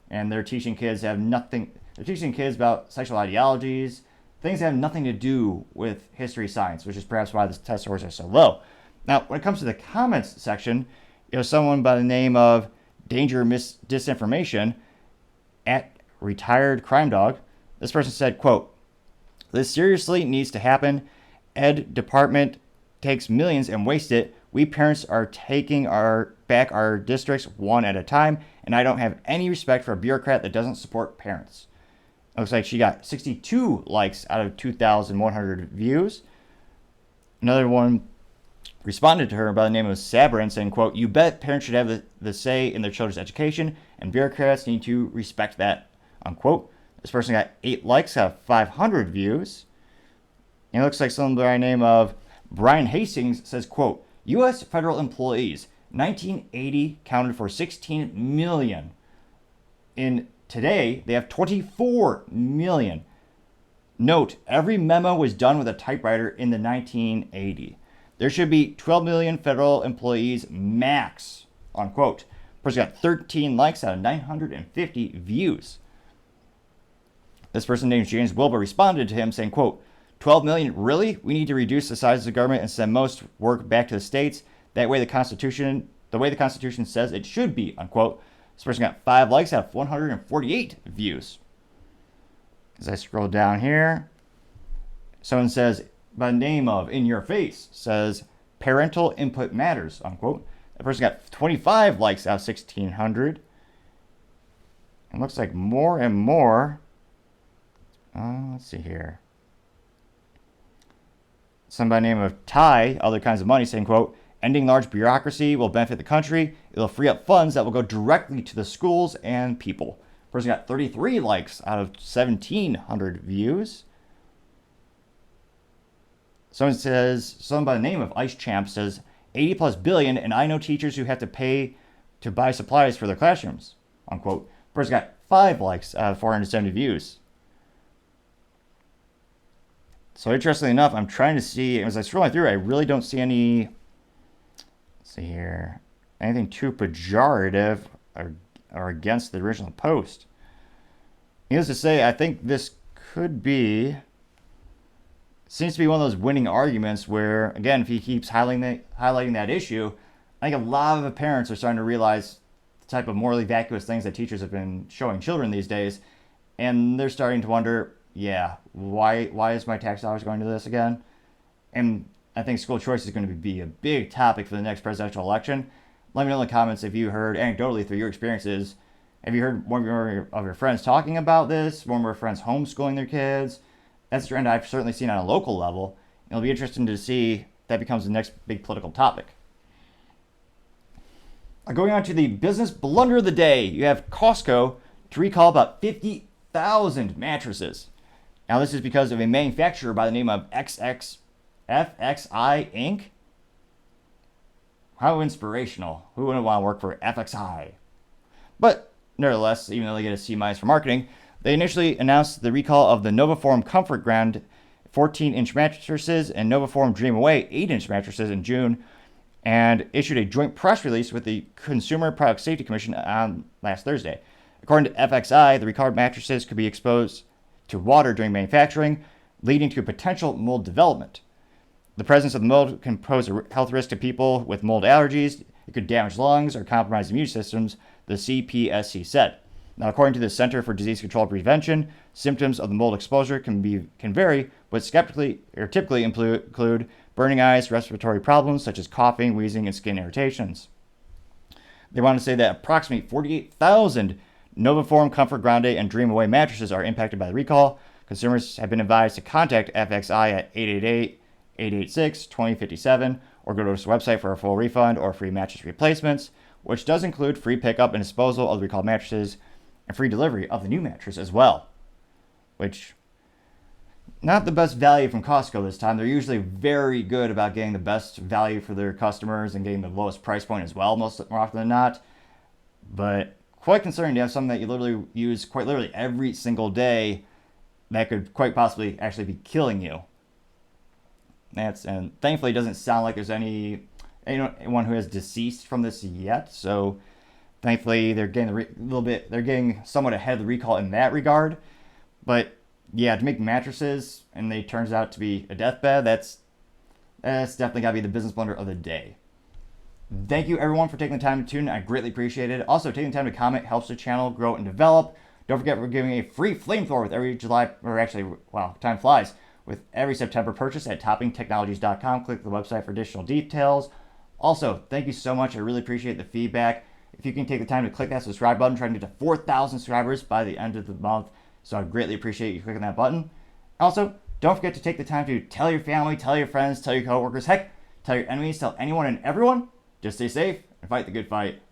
And they're teaching kids about sexual ideologies, things that have nothing to do with history, science, which is perhaps why the test scores are so low. Now, when it comes to the comments section, someone by the name of Danger Disinformation at Retired Crime Dog, this person said, quote, this seriously needs to happen. Ed department takes millions and waste it. We parents are taking back our districts one at a time, and I don't have any respect for a bureaucrat that doesn't support parents. It looks like she got 62 likes out of 2,100 views. Another one responded to her by the name of Sabrin saying, quote, you bet parents should have the say in their children's education, and bureaucrats need to respect that, unquote. This person got 8 likes out of 500 views. And it looks like someone by the name of Brian Hastings says, quote, U.S. federal employees, 1980 counted for 16 million. Today, they have 24 million. Note, every memo was done with a typewriter in the 1980. There should be 12 million federal employees max, unquote. Person got 13 likes out of 950 views. This person named James Wilbur responded to him saying, quote, 12 million, really? We need to reduce the size of the government and send most work back to the states. That way the way the Constitution says it should be, unquote. This person got 5 likes out of 148 views. As I scroll down here, someone says, by the name of In Your Face, says, parental input matters, unquote. That person got 25 likes out of 1,600. It looks like more and more. Let's see here. Somebody by the name of Ty, Other Kinds of Money, saying, quote, ending large bureaucracy will benefit the country. It will free up funds that will go directly to the schools and people. Person got 33 likes out of 1,700 views. Someone by the name of Ice Champ says, 80 plus billion, and I know teachers who have to pay to buy supplies for their classrooms, unquote. Person got 5 likes out of 470 views. So interestingly enough, I'm trying to see, as I scroll through, I really don't see any, let's see here, anything too pejorative or against the original post. Needless to say, I think this seems to be one of those winning arguments where, again, if he keeps highlighting that issue, I think a lot of parents are starting to realize the type of morally vacuous things that teachers have been showing children these days, and they're starting to wonder, yeah, why is my tax dollars going to this again? And I think school choice is going to be a big topic for the next presidential election. Let me know in the comments if you heard anecdotally through your experiences. Have you heard more of your friends talking about this? More of your friends homeschooling their kids? That's a trend I've certainly seen on a local level. It'll be interesting to see if that becomes the next big political topic. Going on to the business blunder of the day, you have Costco to recall about 50,000 mattresses. Now, this is because of a manufacturer by the name of FXI Inc. How inspirational. Who wouldn't want to work for FXI? But nevertheless, even though they get a C- for marketing, they initially announced the recall of the Novaform Comfort Ground 14-inch mattresses and Novaform Dream Away 8-inch mattresses in June, and issued a joint press release with the Consumer Product Safety Commission on last Thursday. According to FXI, the recalled mattresses could be exposed to water during manufacturing, leading to potential mold development. The presence of the mold can pose a health risk to people with mold allergies. It could damage lungs or compromise immune systems, the CPSC said. Now, according to the Center for Disease Control and Prevention, symptoms of the mold exposure can vary, but typically include burning eyes, respiratory problems such as coughing, wheezing, and skin irritations. They want to say that approximately 48,000 Novaform, Comfort Grande, and Dream Away mattresses are impacted by the recall. Consumers have been advised to contact FXI at 888-886-2057 or go to its website for a full refund or free mattress replacements, which does include free pickup and disposal of the recalled mattresses and free delivery of the new mattress as well. Which, not the best value from Costco this time. They're usually very good about getting the best value for their customers and getting the lowest price point as well, more often than not. But quite concerning to have something that you literally use quite literally every single day that could quite possibly actually be killing you. And thankfully it doesn't sound like there's anyone who has deceased from this yet. So thankfully they're getting they're getting somewhat ahead of the recall in that regard. But yeah, to make mattresses and they turns out to be a deathbed, that's definitely gotta be the business blunder of the day. Thank you everyone for taking the time to tune in. I greatly appreciate it. Also, taking the time to comment helps the channel grow and develop. Don't forget we're giving a free flamethrower with every July, or actually, wow, time flies, with every September purchase at toppingtechnologies.com. Click the website for additional details. Also, thank you so much. I really appreciate the feedback. If you can take the time to click that subscribe button, trying to get to 4,000 subscribers by the end of the month. So I'd greatly appreciate you clicking that button. Also, don't forget to take the time to tell your family, tell your friends, tell your coworkers, heck, tell your enemies, tell anyone and everyone. Just stay safe and fight the good fight.